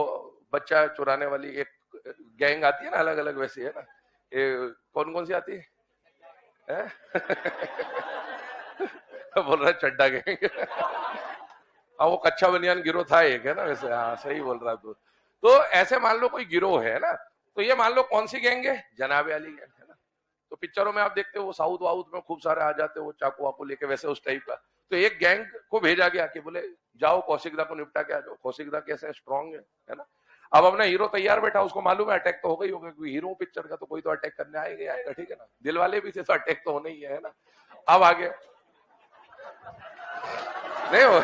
बच्चा चुराने वाली एक गैंग आती है ना, अलग अलग, वैसी है ना। ये कौन कौन सी आती है? बोल रहा है चड्डा गैंग। हाँ, वो कच्चा बनियान गिरोह था एक, है ना वैसे। हाँ सही बोल रहा तू। तो ऐसे मान लो कोई गिरोह है ना, तो ये मान लो कौन सी गैंग है? जनाबे अली गैंग, है ना। तो पिक्चरों में आप देखते हो वो साउथ वाउथ में खूब सारे आ जाते हो, वो चाकू वाकू लेके, वैसे उस टाइप का। तो एक गैंग को भेजा गया कि बोले जाओ कौशिकदा को निपटा के आ जाओ। कौशिकदा कैसे स्ट्रॉन्ग है ना। अब अपना हीरो तैयार बैठा, उसको मालूम है अटैक तो हो गई होगा, क्योंकि हीरो पिक्चर का तो कोई तो अटैक करने आएगा, ठीक है ना। दिल वाले भी थे तो अटैक तो होना ही है ना। अब आगे नहीं हो।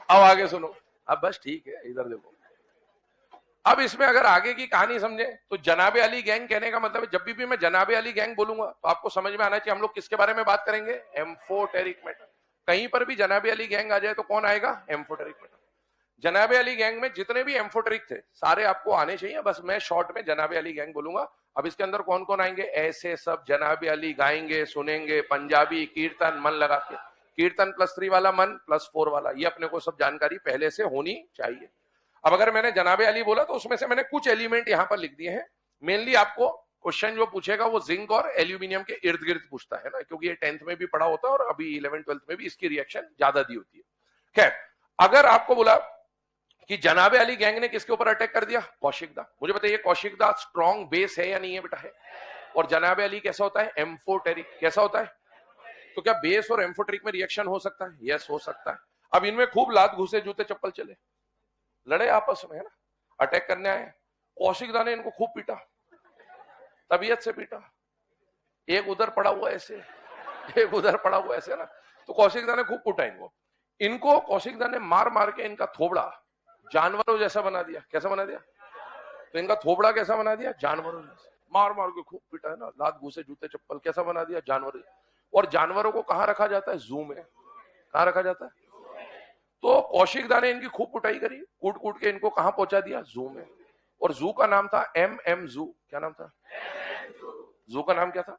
अब आगे सुनो, अब बस ठीक है, इधर देखो। अब इसमें अगर आगे की कहानी समझे तो जनाबे अली गैंग कहने का मतलब है, जब भी मैं जनाबे अली गैंग बोलूंगा तो आपको समझ में आना चाहिए हम लोग किसके बारे में बात करेंगे? Amphoteric metal. कहीं पर भी जनाबे अली गैंग आ जाए तो कौन आएगा? Amphoteric metal. जनाबे अली गैंग में जितने भी एम्फोटेरिक थे सारे आपको आने चाहिए, बस मैं शॉर्ट में जनाबे अली गैंग बोलूंगा। अब इसके अंदर कौन कौन आएंगे? ऐसे सब जनाबे अली गाएंगे, सुनेंगे, पंजाबी कीर्तन, मन लगा के। कीर्तन +3 वाला, मन +4 वाला, ये अपने को सब जानकारी पहले से होनी चाहिए। अब अगर मैंने जनाबे अली बोला तो उसमें से मैंने कुछ एलिमेंट यहां पर लिख दिए हैं। मेनली आपको क्वेश्चन जो पूछेगा वो जिंक और एल्यूमिनियम के इर्द गिर्द पूछता है ना, क्योंकि ये 10th में भी पढ़ा होता है और अभी 11th 12th में भी इसकी रिएक्शन ज्यादा दी होती है। खैर, अगर आपको बोला कि जनाबे अली गैंग ने किसके ऊपर अटैक कर दिया? कौशिकदा। मुझे बताइए कौशिकदा स्ट्रॉन्ग बेस है या नहीं है बेटा? है। और जनाबे अली कैसा होता है? एम्फोटेरिक। कैसा होता है? तो क्या बेस और एम्फोटेरिक में रिएक्शन हो सकता है? यस, हो सकता है। अब इनमें खूब लात घुसे, जूते चप्पल चले, लड़े आपस में, है ना, अटैक करने आए। कौशिकदा ने इनको खूब पीटा, तबीयत से पीटा। एक उधर पड़ा हुआ ऐसे, एक उधर पड़ा हुआ ऐसे ना। तो कौशिकदा ने खूब कूटा इनको कौशिकदा ने मार मार के इनका थोबड़ा जानवरों जैसा बना दिया। कैसा बना दिया? तो इनका थोबड़ा कैसा बना दिया? जानवरों जैसा। मार मार के खूब पीटा है ना, लात घुसे, जूते चप्पल, कैसा बना दिया? जानवर। और जानवरों को कहां रखा जाता है? जू में। कहां रखा जाता है? तो कौशिकदा ने इनकी खूब कुटाई करी, कूट कूट के इनको कहां पहुंचा दिया? जू में। और जू का नाम था MM जू। क्या नाम था? जू का नाम क्या था?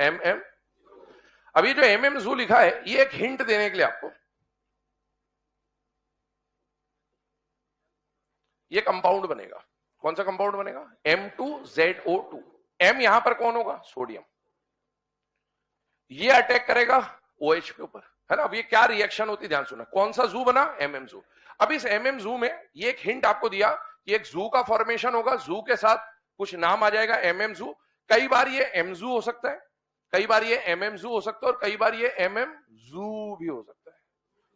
MM। अब ये जो MM जू लिखा है ये एक हिंट देने के लिए आपको, ये कंपाउंड बनेगा। कौन सा कंपाउंड बनेगा? M2ZO2। M यहां पर कौन होगा? सोडियम। ये अटैक करेगा OH के ऊपर, है ना। अब ये क्या रिएक्शन होती है ध्यान सुना। कौन सा जू बना? MM जू। अब इस MM जू में ये एक हिंट आपको दिया कि एक जू का फॉर्मेशन होगा, जू के साथ कुछ नाम आ जाएगा MM जू। कई बार ये M जू हो सकता है, कई बार ये MM जू हो सकता है, और कई बार ये MM जू भी हो सकता है।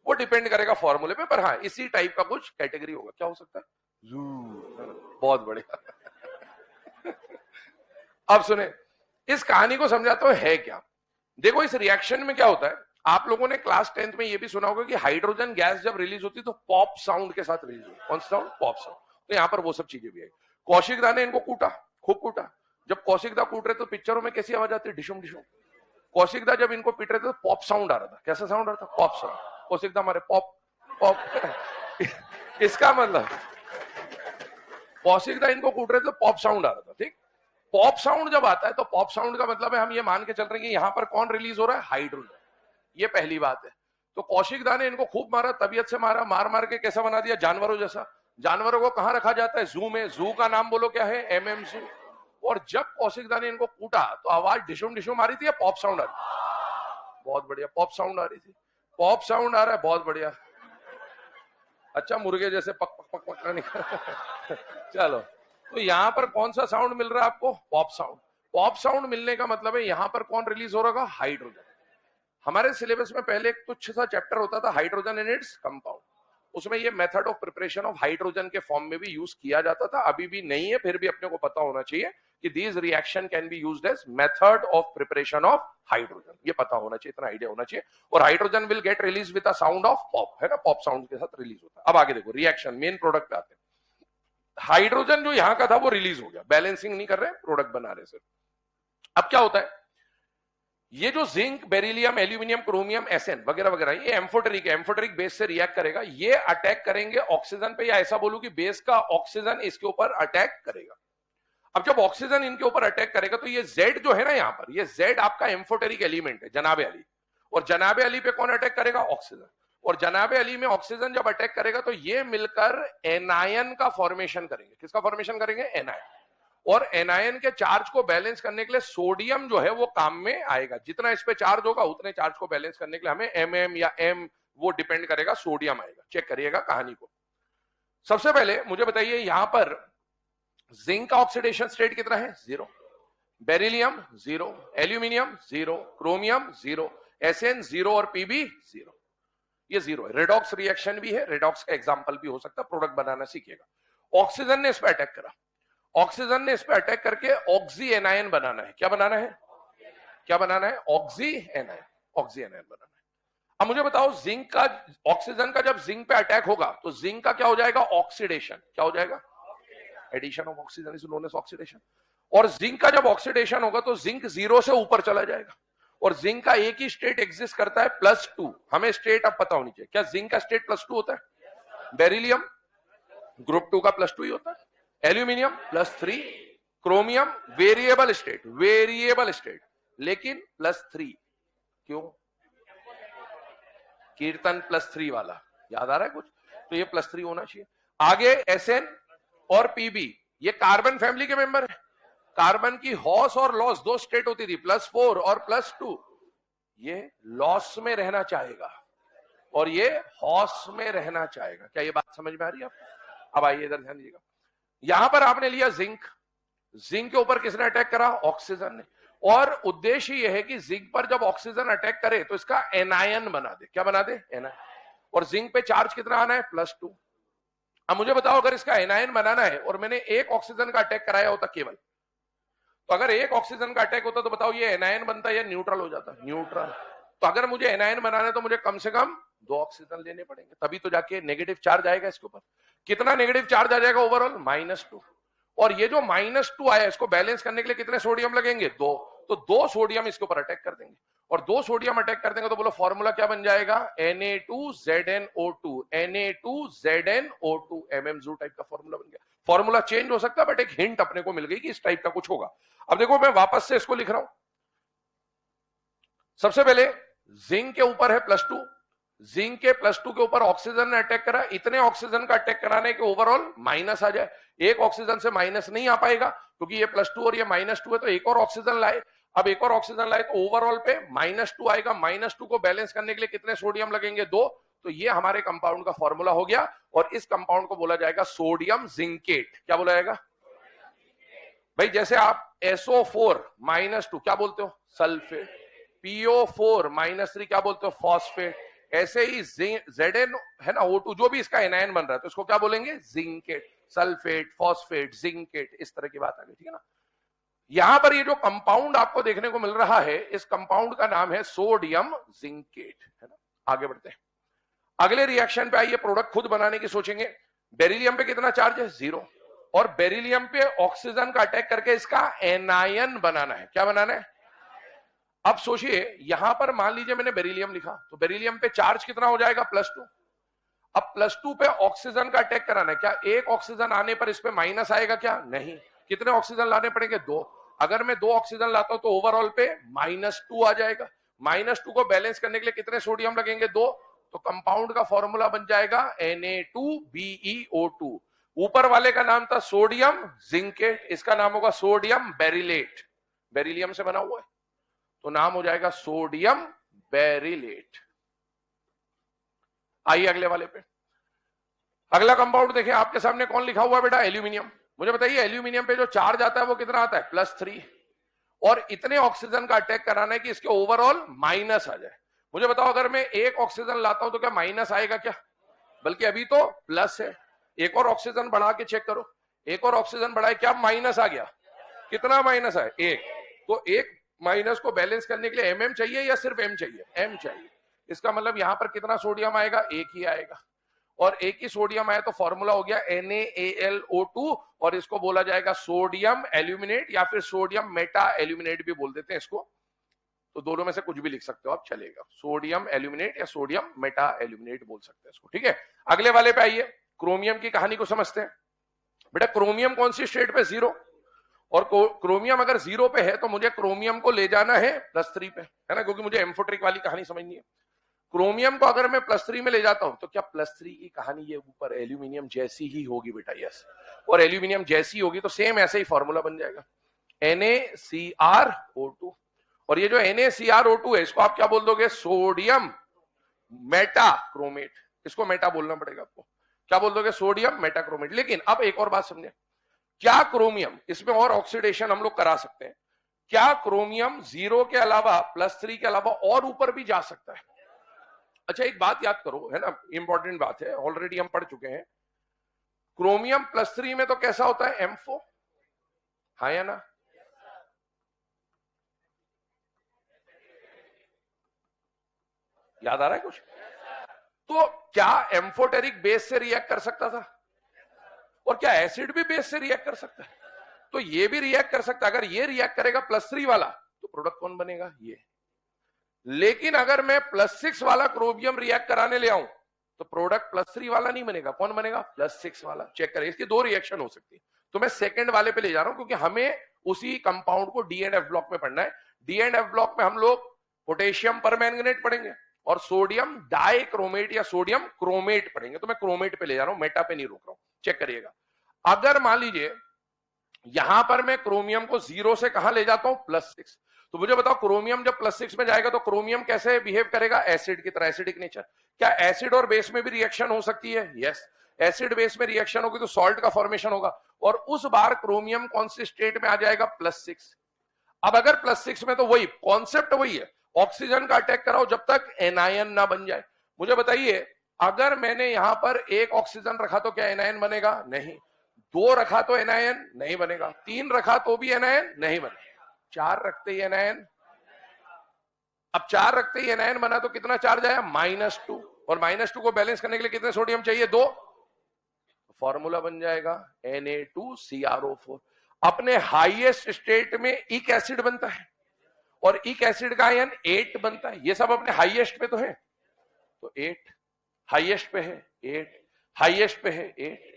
वो डिपेंड करेगा फॉर्मूले पे, पर हाँ इसी टाइप का कुछ कैटेगरी होगा। क्या हो सकता है? जू। बहुत बढ़िया। अब सुने, इस कहानी को समझाते हुए है क्या। देखो इस रिएक्शन में क्या होता है, आप लोगों ने क्लास 10th में ये भी सुना होगा कि हाइड्रोजन गैस जब रिलीज होती है तो पॉप साउंड के साथ रिलीज होती है। कौन सा साउंड? Pop sound. तो यहां पर वो सब चीजें भी है। कौशिक दा ने इनको कूटा, खूब कूटा। जब कौशिक दा कूट रहे तो पिक्चरों में कैसी आवाज आती है? डिशुम डिशुम। कौशिक दा जब इनको पीट रहे थे तो पॉप साउंड आ रहा था। कैसा साउंड आ रहा था? Pop sound. कौशिक दा मारे पॉप पॉप। इसका मतलब कौशिक दा इनको कूट रहे थे तो पॉप साउंड आ रहा था, ठीक। पॉप साउंड जब आता है तो पॉप साउंड का मतलब है हम ये मान के चल रहे हैं कि यहां पर कौन रिलीज हो रहा है? हाइड्रोजन। ये पहली बात है। तो कौशिक दा ने इनको खूब मारा, तबीयत से मारा, मार मार के कैसा बना दिया? जानवरों जैसा। जानवरों को कहां रखा जाता है? जू में। जू का नाम बोलो क्या है? MM जू। और जब कौशिक दा ने इनको कूटा तो आवाज डिशुम डिशुम आ रही थी या पॉप साउंड आ रही थी? बहुत बढ़िया, पॉप साउंड आ रही थी। पॉप साउंड आ रहा है, बहुत बढ़िया। अच्छा, मुर्गे जैसे पक पक पक पक निकल। चलो, तो यहां पर कौन सा साउंड मिल रहा है आपको? Pop sound. पॉप साउंड मिलने का मतलब है यहां पर कौन रिलीज हो रहा है? हाइड्रोजन। हमारे सिलेबस में पहले एक तुच्छ सा चैप्टर होता था हाइड्रोजन एंड इट्स कंपाउंड। उसमें ये method of preparation of hydrogen के फॉर्म में भी यूज किया जाता था, अभी भी नहीं है, फिर भी अपने को पता होना चाहिए कि these reaction can be used as method of preparation of hydrogen. ये पता होना चाहिए, इतना आइडिया होना चाहिए। और hydrogen will get release with a sound of pop, है ना। पॉप साउंड के साथ रिलीज होता है। अब आगे देखो रिएक्शन, मेन प्रोडक्ट पे आते हैं। हाइड्रोजन जो यहां का था वो रिलीज हो गया, बैलेंसिंग नहीं कर रहे, प्रोडक्ट बना रहे सिर्फ। अब क्या होता है, ये जो zinc, beryllium, aluminium, chromium, SN वगैरह वगैरह, ये एम्फोटेरिक बेस से रिएक्ट करेगा। ये अटैक करेंगे ऑक्सीजन पे, या ऐसा बोलूं कि बेस का ऑक्सीजन इसके ऊपर अटैक करेगा। अब जब ऑक्सीजन इनके ऊपर अटैक करेगा तो ये जेड जो है ना, यहां पर ये जेड आपका एम्फोटेरिक एलिमेंट है, जनाबे अली। और जनाबे अली पे कौन अटैक करेगा? ऑक्सीजन। और जनाबे अली में ऑक्सीजन जब अटैक करेगा तो ये मिलकर एनायन का फॉर्मेशन करेंगे। किसका फॉर्मेशन करेंगे? एनायन। और एनायन के चार्ज को बैलेंस करने के लिए सोडियम जो है वो काम में आएगा। जितना इस पे चार्ज होगा उतने चार्ज को बैलेंस करने के लिए हमें MM या M वो डिपेंड करेगा, सोडियम आएगा। चेक करिएगा कहानी को। सबसे पहले मुझे बताइए यहां पर जिंक का ऑक्सीडेशन स्टेट कितना है? 0। बेरिलियम 0, एल्यूमिनियम 0, क्रोमियम 0, SN 0 और PB 0। ये 0 है। रेडॉक्स रिएक्शन भी है, रेडॉक्स का एग्जांपल भी हो सकता है, प्रोडक्ट बनाना सीखिएगा। ऑक्सीजन ने इस पर अटैक करा, ऑक्सीजन ने इस पर अटैक करके ऑक्सी एनायन बनाना है। क्या बनाना है? क्या बनाना है? Oxy anion. ऑक्सी एनायन बनाना है। अब मुझे बताओ जिंक का, ऑक्सीजन का जब जिंक पे अटैक होगा तो जिंक का क्या हो जाएगा? ऑक्सीडेशन। क्या हो जाएगा? Addition of oxygen is known as oxidation. और जिंक का जब ऑक्सीडेशन होगा तो जिंक 0 से ऊपर चला जाएगा। और जिंक का एक ही स्टेट एग्जिस्ट करता है, +2। हमें स्टेट अब पता होनी चाहिए। क्या जिंक का स्टेट +2 होता है? बेरिलियम ग्रुप 2 का +2 ही होता है। एल्यूमिनियम +3, क्रोमियम वेरिएबल स्टेट, लेकिन +3। क्यों? कीर्तन +3 वाला याद आ रहा है कुछ? तो ये +3 होना चाहिए। आगे SN और PB, ये कार्बन फैमिली के मेंबर है। कार्बन की हॉस और लॉस दो स्टेट होती थी, +4 और +2। ये लॉस में रहना चाहेगा और ये हॉस में रहना चाहेगा। क्या ये बात समझ में आ रही है आपको? अब आइए इधर ध्यान दीजिएगा। यहां पर आपने लिया जिंक, जिंक के ऊपर किसने अटैक करा? ऑक्सीजन ने। और उद्देश्य यह है कि जिंक पर जब ऑक्सीजन अटैक करे तो इसका एनायन बना दे। क्या बना दे? एनायन। और जिंक पे चार्ज कितना आना है? +2। अब मुझे बताओ अगर इसका एनायन बनाना है और मैंने एक ऑक्सीजन का अटैक कराया होता केवल, तो अगर एक ऑक्सीजन का अटैक होता तो बताओ ये एनायन बनता या न्यूट्रल हो जाता? न्यूट्रल। तो अगर मुझे एनायन बनाना है तो मुझे कम से कम 2 ऑक्सीजन लेने पड़ेंगे, तभी तो जाके नेगेटिव चार्ज आएगा इसके ऊपर। कितना नेगेटिव चार्ज आ जाएगा ओवरऑल? -2। और ये जो -2 आया इसको बैलेंस करने के लिए कितने सोडियम लगेंगे? 2। तो 2 सोडियम इसके ऊपर अटैक कर देंगे। और 2 सोडियम अटैक कर देंगे तो बोलो फॉर्मूला क्या बन जाएगा? Na2ZnO2। Na2ZnO2 MM टाइप का फॉर्मूला बन गया। फॉर्मूला चेंज हो सकता है बट एक हिंट अपने को मिल गई कि इस टाइप का कुछ होगा। अब देखो मैं वापस से इसको लिख रहा हूं। सबसे पहले जिंक के ऊपर है +2, जिंक के +2 के ऊपर ऑक्सीजन ने अटैक करा, इतने ऑक्सीजन का अटैक कराने के ओवरऑल माइनस आ जाए। एक ऑक्सीजन से माइनस नहीं आ पाएगा क्योंकि ये +2 और ये -2 है, तो एक और ऑक्सीजन लाए। अब एक और ऑक्सीजन लाए तो ओवरऑल पे -2 आएगा। -2 को बैलेंस करने के लिए कितने सोडियम लगेंगे? 2। तो ये हमारे कंपाउंड का फॉर्मूला हो गया और इस कंपाउंड को बोला जाएगा सोडियम जिंकेट। क्या बोला जाएगा भाई? जैसे आप SO4 -2 क्या बोलते हो? सल्फेट। PO4 -3 क्या बोलते हो? फॉस्फेट। ऐसे ही Zn है ना, O2 जो भी इसका एनायन बन रहा है तो इसको क्या बोलेंगे? जिंकेट। सल्फेट, फॉस्फेट, जिंकेट, इस तरह की बात आ गई, ठीक है ना। यहां पर ये जो कंपाउंड आपको देखने को मिल रहा है, इस कंपाउंड का नाम है सोडियम जिंकेट, है ना। आगे बढ़ते हैं, अगले रिएक्शन पे आइए। प्रोडक्ट खुद बनाने की सोचेंगे। बेरिलियम पे कितना चार्ज है? 0। और बेरिलियम पे ऑक्सीजन का अटैक करके इसका एनायन बनाना है। क्या बनाना है? अब सोचिए, यहां पर मान लीजिए मैंने बेरिलियम लिखा, तो बेरिलियम पे चार्ज कितना हो जाएगा? +2। अब +2 पे ऑक्सीजन का अटैक कराना है। क्या एक ऑक्सीजन आने पर इस पे माइनस आएगा? क्या नहीं। कितने ऑक्सीजन लाने पड़ेंगे? 2। अगर मैं 2 ऑक्सीजन लाता हूं तो ओवरऑल पे -2 आ जाएगा। -2 को बैलेंस करने के लिए कितने सोडियम लगेंगे? 2। तो कंपाउंड का फॉर्मूला बन जाएगा Na2BeO2। ऊपर वाले का नाम था सोडियम जिंकेट, इसका नाम होगा सोडियम बेरिलेट। बेरिलियम से बना हुआ है तो नाम हो जाएगा सोडियम बेरिलेट। आइए अगले वाले पे। अगला कंपाउंड देखें, आपके सामने कौन लिखा हुआ है बेटा? एल्यूमिनियम। मुझे बताइए, एल्यूमिनियम पे जो चार्ज आता है वो कितना आता है? +3। और इतने ऑक्सीजन का अटैक कराना है कि इसके ओवरऑल माइनस आ जाए। मुझे बताओ, अगर मैं एक ऑक्सीजन लाता हूं तो क्या माइनस आएगा? क्या, बल्कि अभी तो प्लस है। एक और ऑक्सीजन बढ़ा के चेक करो, एक और ऑक्सीजन बढ़ाए, क्या माइनस आ गया? कितना माइनस है? 1। तो एक माइनस को बैलेंस करने के लिए MM चाहिए या सिर्फ M चाहिए? M चाहिए। इसका मतलब यहां पर कितना सोडियम आएगा? 1 ही आएगा। और एक ही सोडियम आया तो फॉर्मूला हो गया NaAlO2 और इसको बोला जाएगा सोडियम एल्यूमिनेट या फिर सोडियम मेटा एल्यूमिनेट भी बोल देते हैं इसको। तो दोनों में से कुछ भी लिख सकते हो आप, चलेगा। सोडियम एल्यूमिनेट या सोडियम मेटा एल्यूमिनेट बोल सकते हैं इसको, ठीक है। अगले वाले पे आइए, क्रोमियम की कहानी को समझते हैं। बेटा क्रोमियम कौन सी स्टेट पे? 0। और क्रोमियम अगर 0 पे है तो मुझे क्रोमियम को ले जाना है +3 पे, है ना, क्योंकि मुझे एम्फोट्रिक वाली कहानी समझनी है। क्रोमियम को अगर मैं +3 में ले जाता हूं तो क्या +3 की कहानी ये ऊपर एल्यूमिनियम जैसी ही होगी बेटा? यस। और एल्यूमिनियम जैसी होगी तो सेम ऐसे ही फॉर्मूला बन जाएगा NaCrO2। और ये जो NaCrO2 है इसको आप क्या बोल दोगे? सोडियम मेटाक्रोमेट। इसको मेटा बोलना पड़ेगा आपको। क्या बोल दोगे? सोडियम मेटाक्रोमेट। लेकिन अब एक और बात समझे, क्या क्रोमियम, इसमें और ऑक्सीडेशन हम लोग करा सकते हैं, क्या क्रोमियम 0 के अलावा +3 के अलावा और ऊपर भी जा सकता है? अच्छा एक बात याद करो, है ना, इंपॉर्टेंट बात है, ऑलरेडी हम पढ़ चुके हैं। क्रोमियम +3 में तो कैसा होता है? M4, हाँ या ना? याद आ रहा है कुछ? तो क्या एम्फोटेरिक बेस से रिएक्ट कर सकता था? और क्या एसिड भी बेस से रिएक्ट कर सकता है? तो ये भी रिएक्ट कर सकता है। अगर ये रिएक्ट करेगा +3 वाला तो प्रोडक्ट कौन बनेगा? ये। लेकिन अगर मैं +6 वाला क्रोमियम रिएक्ट कराने ले आऊं तो प्रोडक्ट +3 वाला नहीं बनेगा। कौन बनेगा? +6 वाला। चेक करें, इसकी 2 रिएक्शन हो सकती है। तो मैं सेकंड वाले पे ले जा रहा हूं क्योंकि हमें उसी कंपाउंड को D एंड F ब्लॉक में पढ़ना है। D एंड F ब्लॉक में हम लोग पोटेशियम परमैंगनेट पढ़ेंगे और सोडियम डाइक्रोमेट या सोडियम क्रोमेट पढ़ेंगे। तो मैं क्रोमेट पे ले जा रहा हूं, मेटा पे नहीं रोक रहा हूं। चेक करिएगा, अगर मान लीजिए यहां पर मैं क्रोमियम को 0 से कहां ले जाता हूं? +6। तो मुझे बताओ, क्रोमियम जब +6 में जाएगा तो क्रोमियम कैसे बिहेव करेगा? एसिड की तरह, एसिडिक नेचर। क्या एसिड और बेस में भी रिएक्शन हो सकती है? यस। एसिड बेस में रिएक्शन होगी तो सॉल्ट का फॉर्मेशन होगा और उस बार क्रोमियम कौन सी स्टेट में आ जाएगा? +6। अब अगर +6 में तो वही कॉन्सेप्ट वही है, ऑक्सीजन का अटैक कराओ जब तक एनायन ना बन जाए। मुझे बताइए, अगर मैंने यहां पर 1 ऑक्सीजन रखा तो क्या एनायन बनेगा? नहीं। 2 रखा तो एनायन नहीं बनेगा। 3 रखा तो भी एनायन नहीं बनेगा। 4 रखते ही एनायन। अब 4 रखते ही एनायन बना तो कितना चार्ज आया? -2। और -2 को बैलेंस करने के लिए कितने सोडियम चाहिए? 2। फॉर्मूला बन जाएगा Na2CrO4। अपने हाईएस्ट स्टेट में इक एसिड बनता है और इक एसिड का आयन 8 बनता है। ये सब अपने हाईएस्ट पे तो है, तो 8 हाईएस्ट पे है, 8 हाईएस्ट पे है, 8।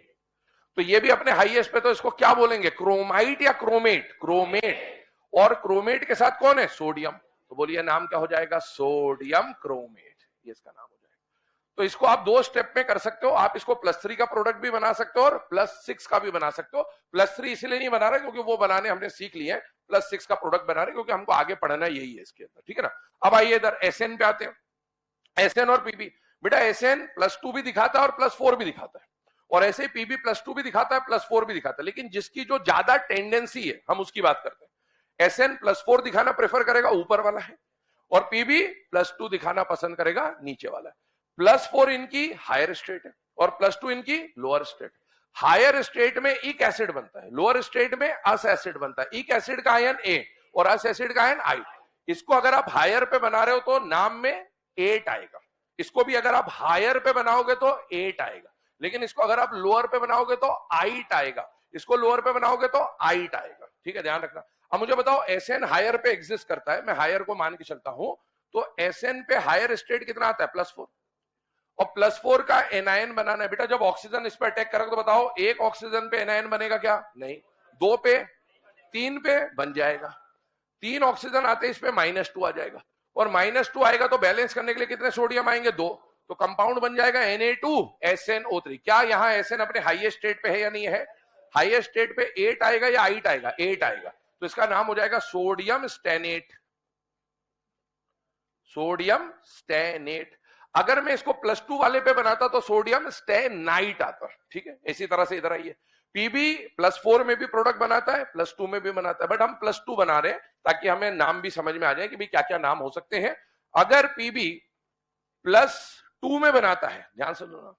तो ये भी अपने हाईएस्ट पे, तो इसको क्या बोलेंगे? क्रोमाइट या क्रोमेट? क्रोमेट। और क्रोमेट के साथ कौन है? सोडियम। तो बोलिए नाम क्या हो जाएगा, सोडियम क्रोमेट, ये इसका नाम हो जाएगा। तो इसको आप 2 स्टेप में कर सकते हो, आप इसको +3 का प्रोडक्ट भी बना सकते हो और +6 का भी बना सकते हो। +3 इसलिए नहीं बना रहे क्योंकि वो बनाने हमने सीख लिए हैं, +6 का प्रोडक्ट बना रहे क्योंकि हमको आगे पढ़ना यही है इसके अंदर, ठीक है ना। अब आइए इधर एसएन पे आते हैं। एसएन और पीबी, बेटा एसएन +2 भी दिखाता है और +4 भी दिखाता है, और ऐसे ही पीबी +2 भी दिखाता है, +4 भी दिखाता है, लेकिन जिसकी जो ज्यादा टेंडेंसी है हम उसकी बात करते हैं। एसएन +4 दिखाना प्रेफर करेगा, ऊपर वाला है, और पीबी +2 दिखाना पसंद करेगा, नीचे वाला है। +4 इनकी हायर स्टेट है और +2 इनकी लोअर स्टेट। हायर स्टेट में इक एसिड बनता है, लोअर स्टेट में अस एसिड बनता है। इक एसिड का आयन ए और अस एसिड का आयन आई। इसको अगर आप हायर पे बना रहे हो तो नाम में 8 आएगा, इसको भी अगर आप हायर पे बनाओगे तो 8 आएगा, लेकिन इसको अगर आप लोअर पे बनाओगे तो 8 आएगा, इसको लोअर पे बनाओगे तो 8 आएगा, ठीक है, ध्यान रखना। अब मुझे बताओ एसएन हायर पे एग्जिस्ट करता है, मैं हायर को मान के चलता हूं, तो एसएन पे हायर स्टेट कितना आता है, +4, और +4 का एनायन बनाना है। बेटा जब ऑक्सीजन इस पर अटैक करेगा तो बताओ एक ऑक्सीजन पे एनायन बनेगा क्या, नहीं, 2 पे, 3 पे बन जाएगा, 3 ऑक्सीजन आते इस पे -2 आ जाएगा, और -2 आएगा तो बैलेंस करने के लिए कितने सोडियम आएंगे, 2, तो कंपाउंड बन जाएगा Na2SnO3। क्या यहां एसएन अपने हाईएस्ट स्टेट पे है या नहीं है, हाईएस्ट स्टेट पे 8 आएगा या 8 आएगा, 8 आएगा, तो इसका नाम हो जाएगा सोडियम स्टेनेट, सोडियम स्टेनेट। अगर मैं इसको +2 वाले पे बनाता तो सोडियम स्टेनाइट आता, ठीक है। इसी तरह से इधर आइए, पीबी +4 में भी प्रोडक्ट बनाता है, +2 में भी बनाता है, बट हम +2 बना रहे हैं ताकि हमें नाम भी समझ में आ जाए कि भाई क्या क्या नाम हो सकते हैं। अगर पीबी +2 में बनाता है, ध्यान से सुनो,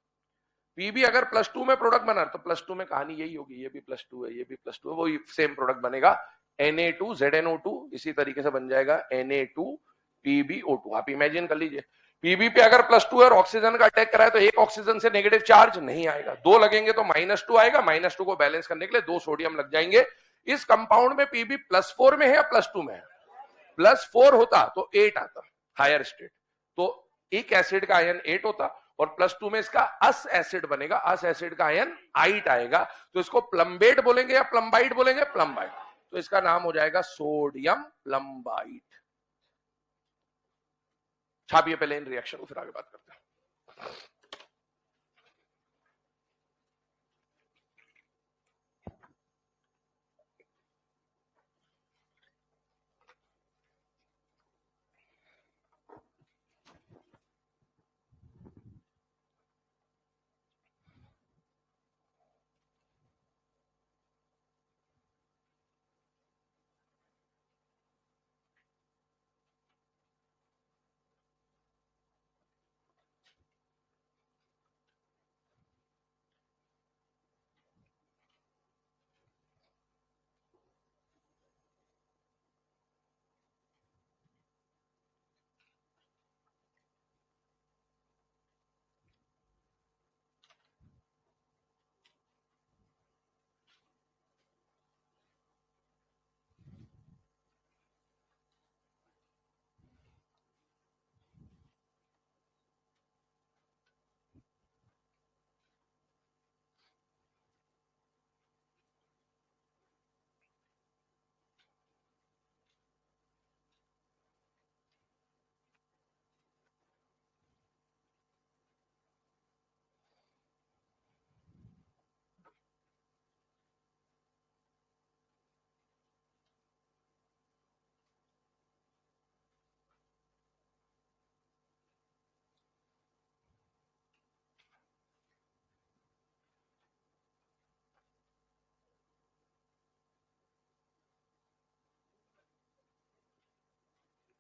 पीबी अगर +2 में प्रोडक्ट बना तो +2 में कहानी यही होगी, ये भी +2 है, ये भी +2 है, वही सेम प्रोडक्ट बनेगा, Na2ZNO2, इसी तरीके से बन जाएगा Na2PbO2। आप इमेजिन कर लीजिए, पीबी पे अगर +2 और ऑक्सीजन का अटैक कराए तो एक ऑक्सीजन से नेगेटिव चार्ज नहीं आएगा, 2 लगेंगे तो -2 आएगा, -2 को बैलेंस करने के लिए 2 सोडियम लग जाएंगे। इस कंपाउंड में पीबी +4 में है या +2 में है, +4 होता तो 8 आता, हायर स्टेट, तो एक एसिड का आयन 8 होता, और +2 में इसका अस एसिड बनेगा, अस एसिड का आयन 8 आएगा, तो इसको प्लम्बेट बोलेंगे या प्लम्बाइट बोलेंगे, प्लम्बाइट, तो इसका नाम हो जाएगा सोडियम प्लम्बाइट। छापिए पहले इन रिएक्शन को, फिर आगे बात करते हैं।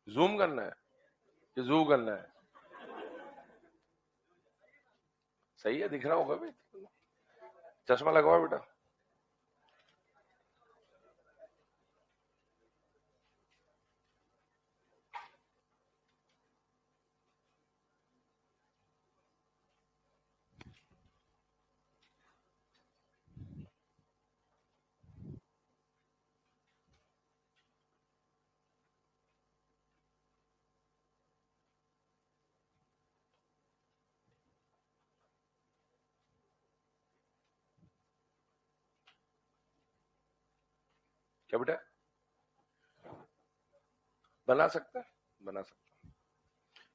जूम करना है कि जू करना है, सही है, दिख रहा होगा भाई, चश्मा लगवाओ बेटा। क्या बेटा, बना सकता है, बना सकता हूं,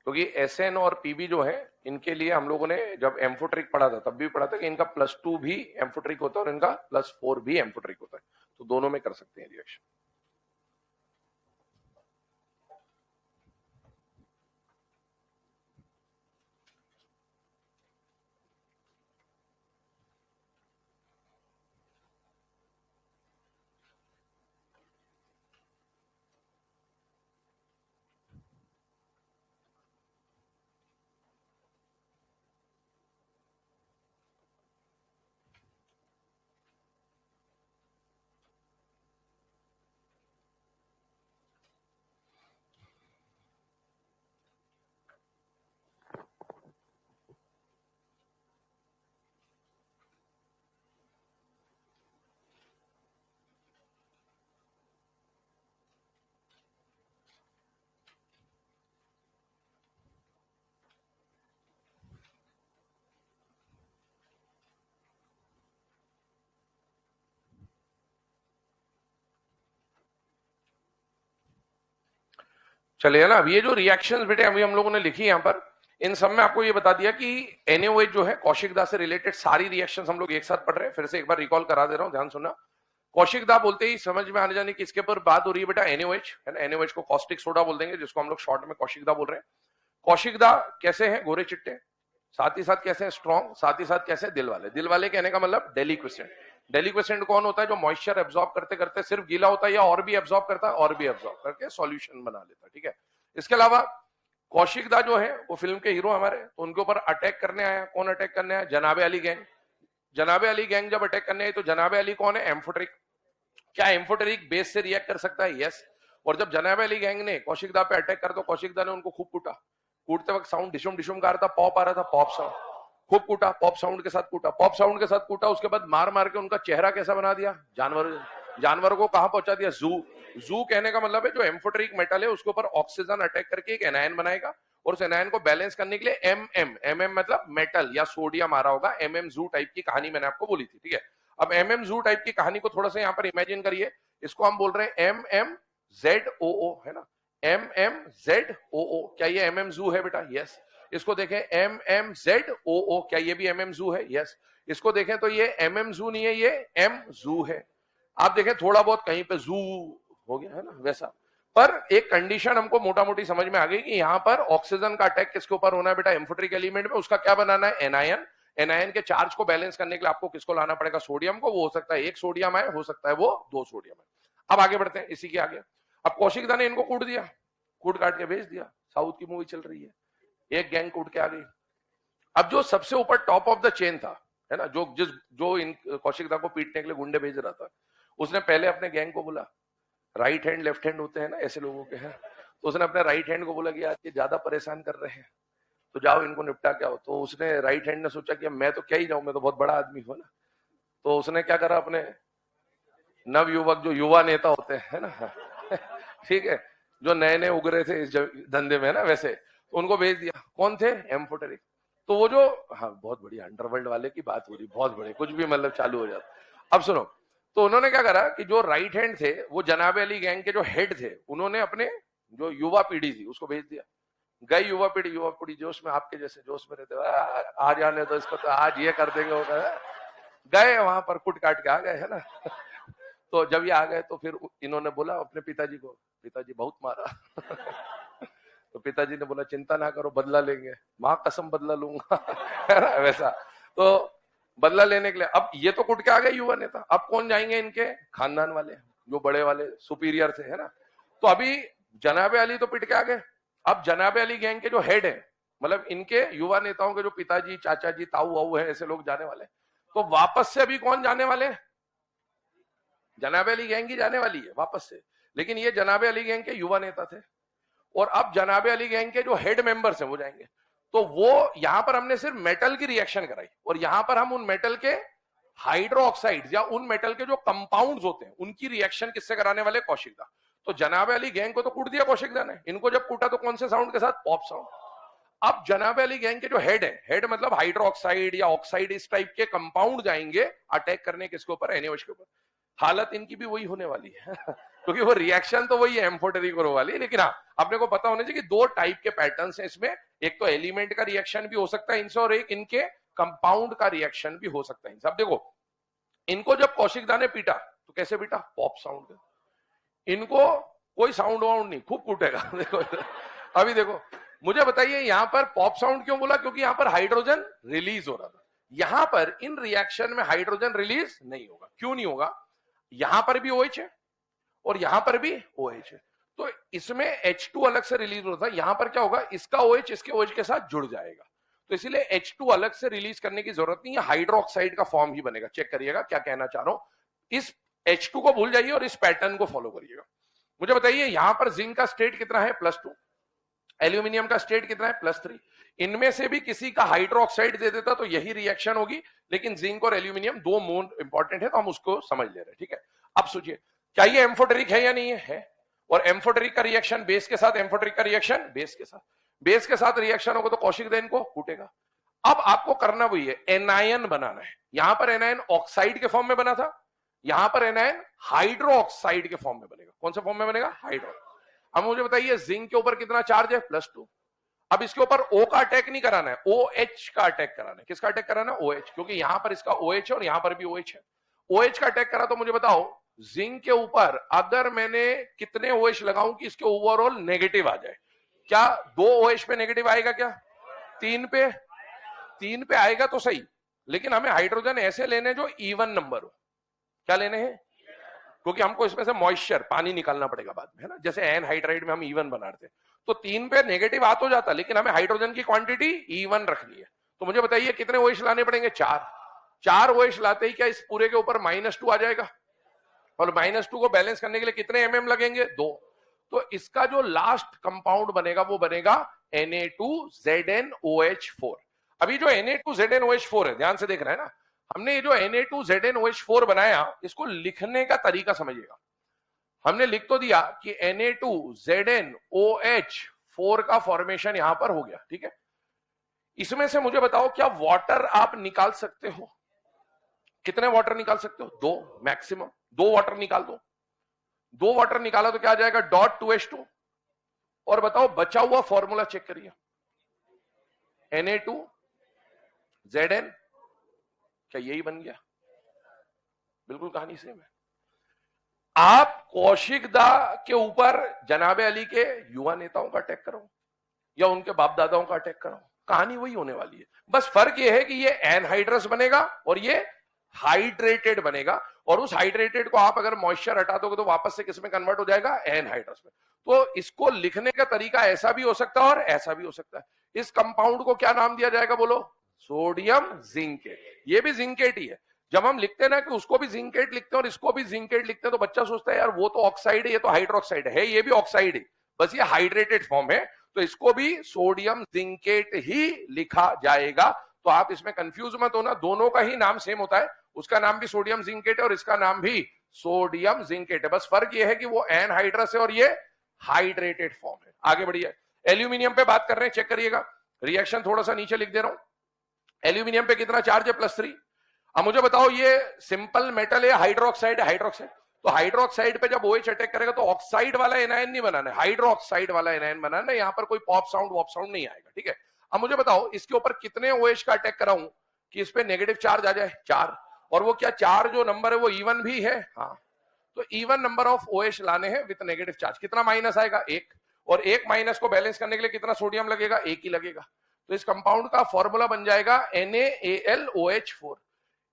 क्योंकि SN और PB जो है इनके लिए हम लोगों ने जब एम्फोट्रिक पढ़ा था तब भी पढ़ा था कि इनका +2 भी एम्फोट्रिक होता है और इनका +4 भी एम्फोट्रिक होता है, तो दोनों में कर सकते हैं रिएक्शन। चलिए ना, अब ये जो रिएक्शंस बेटे अभी हम लोगों ने लिखी यहाँ पर, इन सब में आपको ये बता दिया कि NaOH जो है कौशिक दाब से रिलेटेड सारी रिएक्शंस हम लोग एक साथ पढ़ रहे हैं। फिर से एक बार रिकॉल करा दे रहा हूं, ध्यान सुनना। कौशिक दाब बोलते ही समझ में आने जाने की इसके ऊपर बात हो रही है बेटा NaOH, है ना। NaOH को कॉस्टिक सोडा बोल देंगे, जिसको हम लोग शॉर्ट में कौशिक दाब बोल रहे हैं। कौशिक दाब कैसे है? गोरे चिट्टे, साथ ही साथ कैसे हैं? स्ट्रॉन्ग, साथ ही साथ कैसे? दिल वाले। दिल वाले कहने का मतलब डेलिक्विसेंट। डेलिक्विसेंट कौन होता है? जो मॉइस्चर एब्जॉर्ब करते करते सिर्फ गीला होता है या और भी एब्जॉर्ब करता है, और भी एब्जॉर्ब करके सॉल्यूशन बना लेता है, ठीक है। इसके अलावा कौशिक दा जो है वो फिल्म के हीरो हमारे, तो उनके ऊपर अटैक करने आया। कौन अटैक करने आया? जनाबे अली गैंग। जनाबे अली गैंग जब अटैक करने आई तो जनाबे अली कौन है? एम्फोटेरिक। क्या एम्फोटेरिक बेस से रिएक्ट कर सकता है? यस। और जब जनाबे अली गैंग ने कौशिक दा पे अटैक कर तो कौशिक दा ने उनको खूब कूटा। कूटते वक्त साउंड डिशुम डिशुम का आ रहा था, पॉप आ रहा था, पॉप साउंड। खूब कूटा, पॉप साउंड के साथ कूटा, पॉप साउंड के साथ कूटा। उसके बाद मार मार के उनका चेहरा कैसा बना दिया? जानवर। जानवर को कहां पहुंचा दिया? जू। जू कहने का मतलब है जो एम्फोटेरिक मेटल है उसके ऊपर ऑक्सीजन अटैक करके एक एनायन बनाएगा, और उस एनायन को बैलेंस करने के लिए एमएम मतलब मेटल या सोडियम आ रहा होगा। MM जू टाइप की कहानी मैंने आपको बोली थी, ठीक है। अब MM जू टाइप की कहानी को थोड़ा सा यहाँ पर इमेजिन करिए। इसको हम बोल रहे हैं MMZOO, है ना। MMZOO, क्या ये MM जू है बेटा? यस। इसको देखें MMZOO, क्या ये भी MM जू है? यस। इसको देखें तो ये MM जू नहीं है, ये M जू है। आप देखें थोड़ा बहुत कहीं पे जू हो गया है ना, वैसा। पर एक कंडीशन हमको मोटा मोटी समझ में आ गई कि यहाँ पर ऑक्सीजन का अटैक किसके ऊपर होना है बेटा? एम्फोटेरिक एलिमेंट में। उसका क्या बनाना है? एनायन। एनायन के चार्ज को बैलेंस करने के लिए आपको किसको लाना पड़ेगा? सोडियम को। वो हो सकता है एक सोडियम है, हो सकता है वो दो सोडियम है। अब आगे बढ़ते हैं इसी के आगे। अब कौशिक दा ने इनको कूट दिया, कूट काट के भेज दिया। साउथ की मूवी चल रही है, एक गैंग कूट के आ गई। अब जो सबसे ऊपर टॉप ऑफ द चेन था, है ना, जो इन कौशिक दा को पीटने के लिए गुंडे भेज रहा था, उसने पहले अपने गैंग को बोला, राइट हैंड लेफ्ट हैंड होते हैं ना ऐसे लोगों के हैं, तो उसने अपने राइट हैंड को बोला कि यार ये ज्यादा परेशान कर रहे हैं, तो जाओ इनको निपटा के आओ। तो उसने राइट हैंड ने सोचा कि मैं तो क्या ही जाऊं, मैं तो बहुत बड़ा आदमी हूं ना। तो उसने क्या करा, अपने नव युवक जो युवा नेता होते हैं ना ठीक है, जो नए नए उगरे थे इस धंधे में ना, वैसे तो उनको भेज दिया। कौन थे? एम्फोटेरिक। तो वो जो, हाँ बहुत बढ़िया, अंडरवर्ल्ड वाले की बात हो रही, बहुत बढ़िया, कुछ भी मतलब चालू हो जाता। अब सुनो, तो उन्होंने क्या करा कि जो राइट हैंड थे वो जनाबे अली गैंग के जो हेड थे, उन्होंने अपने जो युवा पीढ़ी थी उसको भेज दिया। गई युवा पीढ़ी जोश में, आपके जैसे जोश में रहते, आ जाने तो इसको, तो आज ये कर देंगे वो गए वहां पर कुट काट के आ गए, है ना तो जब ये आ गए तो फिर इन्होंने बोला अपने पिताजी को, पिताजी बहुत मारा तो पिताजी ने बोला चिंता ना करो, बदला लेंगे, मां कसम बदला लूंगा है ना, वैसा। तो बदला लेने के लिए अब ये तो कुट के आ गए युवा नेता, अब कौन जाएंगे? इनके खानदान वाले, जो बड़े वाले सुपीरियर थे, है ना। तो अभी जनाबे अली तो पिट के आ गए। अब जनाबे अली गैंग के जो हेड है, मतलब इनके युवा नेताओं के जो पिताजी, चाचा जी, ताऊ वाऊ है, ऐसे लोग जाने वाले। तो वापस से अभी कौन जाने वाले? जनाबे अली गैंग ही जाने वाली है वापस से। लेकिन ये जनाबे अली गैंग के युवा नेता थे, और अब जनाबे अली गैंग के जो हेड मेंबर्स हैं वो जाएंगे। तो वो यहां पर हमने सिर्फ मेटल की रिएक्शन कराई, और यहां पर हम उन मेटल के हाइड्रो ऑक्साइड या उन मेटल के जो कंपाउंड्स होते हैं उनकी रिएक्शन किससे कराने वाले? कौशिक दा। तो जनाबे अली गैंग को तो कूट दिया कौशिक दा ने, इनको जब कूटा तो कौन से साउंड के साथ? Pop sound. अब जनाबे अली गैंग के जो हेड है, हेड मतलब हाइड्रो ऑक्साइड या ऑक्साइड इस टाइप के कंपाउंड जाएंगे अटैक करने किसके ऊपर? NaOH के ऊपर। हालत इनकी भी वही होने वाली है क्योंकि वो रिएक्शन तो वही है एम्फोटेरिक और वाली, लेकिन हाँ अपने को पता होना चाहिए कि दो टाइप के पैटर्न्स हैं इसमें, एक तो एलिमेंट का रिएक्शन भी हो सकता है इनसे और एक इनके कंपाउंड का रिएक्शन भी हो सकता है इनसे। अब देखो इनको जब कौशिकदा ने पीटा तो कैसे पीटा, पॉप साउंड। इनको कोई साउंड वाउंड नहीं, खूब कूटेगा। देखो अभी देखो मुझे बताइए यहां पर पॉप साउंड क्यों बोला, क्योंकि यहां पर हाइड्रोजन रिलीज हो रहा था। यहां पर इन रिएक्शन में हाइड्रोजन रिलीज नहीं होगा। क्यों नहीं होगा, यहां पर भी OH है और यहां पर भी OH है, तो इसमें H2 अलग से रिलीज होता है। यहां पर क्या होगा, इसका OH इसके OH के साथ जुड़ जाएगा, तो इसीलिए H2 अलग से रिलीज करने की जरूरत नहीं है, हाइड्रोक्साइड का फॉर्म ही बनेगा। चेक करिएगा क्या कहना चाह रहा हूं, इस H2 को भूल जाइए और इस पैटर्न को फॉलो करिएगा। मुझे बताइए यहां पर जिंक का स्टेट कितना है, +2, एल्यूमिनियम का स्टेट कितना है, +3। इनमें से भी किसी का हाइड्रोक्साइड दे देता तो यही रिएक्शन होगी, लेकिन जिंक और एल्यूमिनियम दो मोस्ट इंपॉर्टेंट है तो हम उसको समझ ले रहे हैं, ठीक है। अब सोचिए क्या ये एम्फोटेरिक है या नहीं है, और एम्फोटेरिक का रिएक्शन बेस के साथ, एम्फोटेरिक का रिएक्शन बेस के साथ रिएक्शन होगा तो कौशिकदा इनको कूटेगा। अब आपको करना वही है, एनायन बनाना है। यहां पर एनायन ऑक्साइड के फॉर्म में बना था, यहां पर एनायन हाइड्रोक्साइड के फॉर्म में बनेगा। कौन से फॉर्म में बनेगा, हाइड्रो। अब मुझे बताइए जिंक के ऊपर कितना चार्ज है, +2। अब इसके ऊपर O का अटैक नहीं कराना है, OH का अटैक कराना है। किसका अटैक कराना है, OH, क्योंकि यहां पर इसका OH है और यहां पर भी OH है। OH का अटैक करा तो मुझे बताओ जिंक के ऊपर अगर मैंने कितने OH लगाऊं कि इसके ओवरऑल नेगेटिव आ जाए, क्या 2 OH पे नेगेटिव आएगा, क्या 3 पे आएगा तो सही, लेकिन हमें हाइड्रोजन ऐसे लेने जो इवन नंबर हो। क्या लेने हैं, क्योंकि हमको इसमें से मॉइस्चर पानी निकालना पड़ेगा बाद में, है ना, जैसे एनहाइड्राइड में हम इवन बनाते हैं तो 3 पे नेगेटिव आ तो जाता, लेकिन हमें हाइड्रोजन की क्वांटिटी इवन रखनी है। तो मुझे बताइए कितने OH लाने पड़ेंगे, 4 OH लाते ही क्या इस पूरे के ऊपर -2 आ जाएगा, और -2 को बैलेंस करने के लिए कितने mm लगेंगे, 2। तो इसका जो लास्ट कंपाउंड बनेगा वो बनेगा Na2ZnOH4। अभी जो Na2ZnOH4 है, ध्यान से देख रहे हैं ना, हमने ये जो Na2ZnOH4 बनाया इसको लिखने का तरीका समझिएगा। हमने लिख तो दिया कि Na2ZnOH4 का फॉर्मेशन यहां पर हो गया, ठीक है। इसमें से मुझे बताओ क्या वाटर आप निकाल सकते हो, कितने वाटर निकाल सकते हो, 2 मैक्सिमम। 2 वाटर निकाल दो, 2 वाटर निकाला तो क्या आ जाएगा, .2H2। और बताओ बचा हुआ फॉर्मूला चेक करिए, Na2Zn, क्या यही बन गया, बिल्कुल कहानी सेम है। आप कौशिकदा के ऊपर जनाबे अली के युवा नेताओं का अटैक करो या उनके बाप दादाओं का अटैक करो, कहानी वही होने वाली है। बस फर्क यह है कि ये एनहाइड्रस बनेगा और ये हाइड्रेटेड बनेगा, और उस हाइड्रेटेड को आप अगर मॉइस्चर हटा दोगे तो वापस से किस में कन्वर्ट हो जाएगा, एनहाइड्रस में। तो इसको लिखने का तरीका ऐसा भी हो सकता है और ऐसा भी हो सकता है। इस कंपाउंड को क्या नाम दिया जाएगा, बोलो, सोडियम जिंकेट। ये भी जिंकेट ही है। जब हम लिखते हैं ना कि उसको भी जिंकेट लिखते हैं और इसको भी जिंकेट लिखते हैं तो बच्चा सोचता है यार वो तो ऑक्साइड है, ये तो हाइड्रोक्साइड है, ये भी ऑक्साइड है, बस ये हाइड्रेटेड फॉर्म है, तो इसको भी सोडियम जिंकेट ही लिखा जाएगा। तो आप इसमें कंफ्यूज मत होना, दोनों का ही नाम सेम होता है, उसका नाम भी सोडियम जिंकेट है और इसका नाम भी सोडियम जिंकेट है, बस फर्क ये है कि वो एनहाइड्रस है और ये हाइड्रेटेड फॉर्म है। आगे बढ़िए, एल्यूमिनियम पे बात कर रहे हैं, चेक करिएगा, रिएक्शन थोड़ा सा नीचे लिख दे रहा हूं। एल्यूमिनियम पे कितना चार्ज है, +3। अब मुझे बताओ ये सिंपल मेटल है, हाइड्रोक्साइड है, हाइड्रोक्साइड, तो हाइड्रोक्साइड पे जब OH अटैक करेगा तो ऑक्साइड वाला एनायन नहीं बनाना है, हाइड्रोक्साइड वाला एनायन बनाना है। यहां पर कोई पॉप साउंड वॉप साउंड नहीं आएगा, ठीक है। अब मुझे बताओ इसके ऊपर कितने OH का अटैक कराऊं कि इस पे नेगेटिव चार्ज आ जाए, 4। और वो क्या 4 जो नंबर है वो इवन भी है, हाँ, तो इवन नंबर ऑफ OH लाने हैं विद नेगेटिव चार्ज। कितना माइनस आएगा, 1, और 1 माइनस को बैलेंस करने के लिए कितना सोडियम लगेगा, 1 ही लगेगा। तो इस कंपाउंड का फॉर्मूला बन जाएगा NaAlOH4।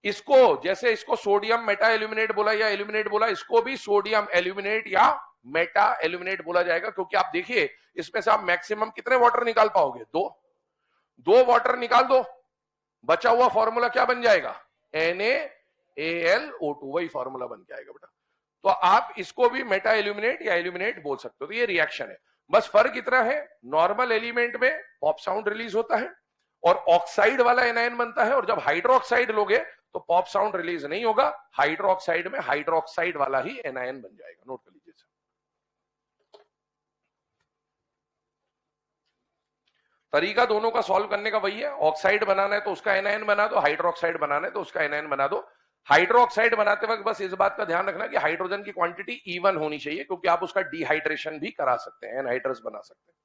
इसको जैसे इसको सोडियम मेटा एल्यूमिनेट बोला या एल्यूमिनेट बोला, इसको भी सोडियम एल्यूमिनेट या मेटा एल्यूमिनेट बोला जाएगा, क्योंकि आप देखिए इसमें से आप मैक्सिमम कितने वाटर निकाल पाओगे, 2 वाटर निकाल दो, बचा हुआ फॉर्मूला क्या बन जाएगा, NaAlO2, वही फॉर्मूला बन के आएगा बेटा। तो आप इसको भी मेटा एल्यूमिनेट या एल्यूमिनेट बोल सकते हो। तो ये रिएक्शन है, बस फर्क इतना है, नॉर्मल एलिमेंट में पॉप साउंड रिलीज होता है और ऑक्साइड वाला एनायन बनता है, और जब हाइड्रोक्साइड लोगे तो पॉप साउंड रिलीज नहीं होगा, हाइड्रोक्साइड में हाइड्रोक्साइड वाला ही एनायन बन जाएगा। नोट कर लीजिए, तरीका दोनों का सॉल्व करने का वही है, ऑक्साइड बनाना है तो उसका एनायन बना दो, हाइड्रोक्साइड बनाना है तो उसका एनायन बना दो। हाइड्रोक्साइड बनाते वक्त बस इस बात का ध्यान रखना कि हाइड्रोजन की क्वांटिटी इवन होनी चाहिए, क्योंकि आप उसका डिहाइड्रेशन भी करा सकते हैं, एनहाइड्रस बना सकते हैं।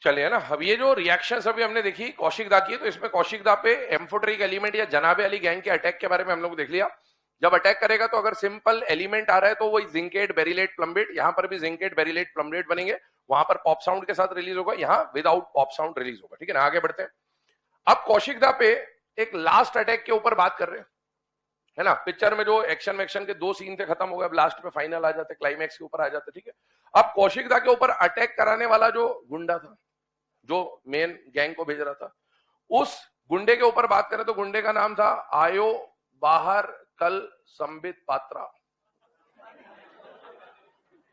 चलिए ना, अब ये जो रिएक्शंस अभी हमने देखी कौशिक दा की, तो इसमें कौशिक दा पे एम्फोटेरिक एलिमेंट या जनाबे वाली गैंग के अटैक के बारे में हम लोग देख लिया। जब अटैक करेगा तो अगर सिंपल एलिमेंट आ रहा है तो वही जिंकेट बेरिलेट प्लम्बेट, यहां पर भी जिंकेट बेरिलेट प्लम्बेट बनेंगे, वहां पर पॉप साउंड के साथ रिलीज होगा, यहाँ विदाउट पॉप साउंड रिलीज होगा। ठीक है ना, आगे बढ़ते हैं। अब कौशिक दा पे एक लास्ट अटैक के ऊपर बात कर रहे हैं, है ना। पिक्चर में जो एक्शन वैक्शन के दो सीन थे खत्म हो गए, अब लास्ट में फाइनल आ जाते, क्लाइमैक्स के ऊपर आ जाते। ठीक है, अब कौशिक दा के ऊपर अटैक कराने वाला जो गुंडा था, जो मेन गैंग को भेज रहा था, उस गुंडे के ऊपर बात करें तो गुंडे का नाम था आयो बाहर कल संबित पात्रा।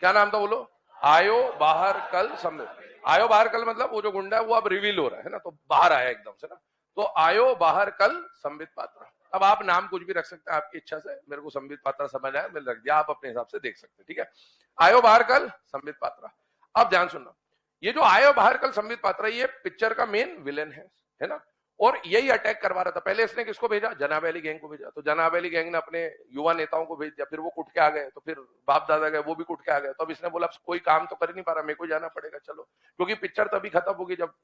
क्या नाम था बोलो? आयो बाहर कल संबित। आयो बाहर कल मतलब वो जो गुंडा है वो अब रिवील हो रहा है ना, तो बाहर आया एकदम से ना, तो आयो बाहर कल संबित पात्रा। अब आप नाम कुछ भी रख सकते हैं आपकी इच्छा से, मेरे को संबित पात्रा समझ आया, मैंने रख दिया, आप अपने हिसाब से देख सकते हैं। ठीक है, आयो बाहर कल संबित पात्रा। अब ध्यान सुनना, ये जो आयो बाहर कल संबित पात्रा, ये पिक्चर का मेन विलेन है ना, और यही अटैक करवा रहा था। पहले इसने किसको भेजा? जनाब अली गैंग को भेजा, तो जनाब अली गैंग ने अपने युवा नेताओं को भेज दिया, फिर वो कुट के आ गए, तो फिर बाप दादा गए, वो भी कुट के आ गए। तो अब इसने बोला कोई काम तो कर ही नहीं पा रहा, मेरे को जाना पड़ेगा, चलो, क्योंकि पिक्चर तभी खत्म होगी जब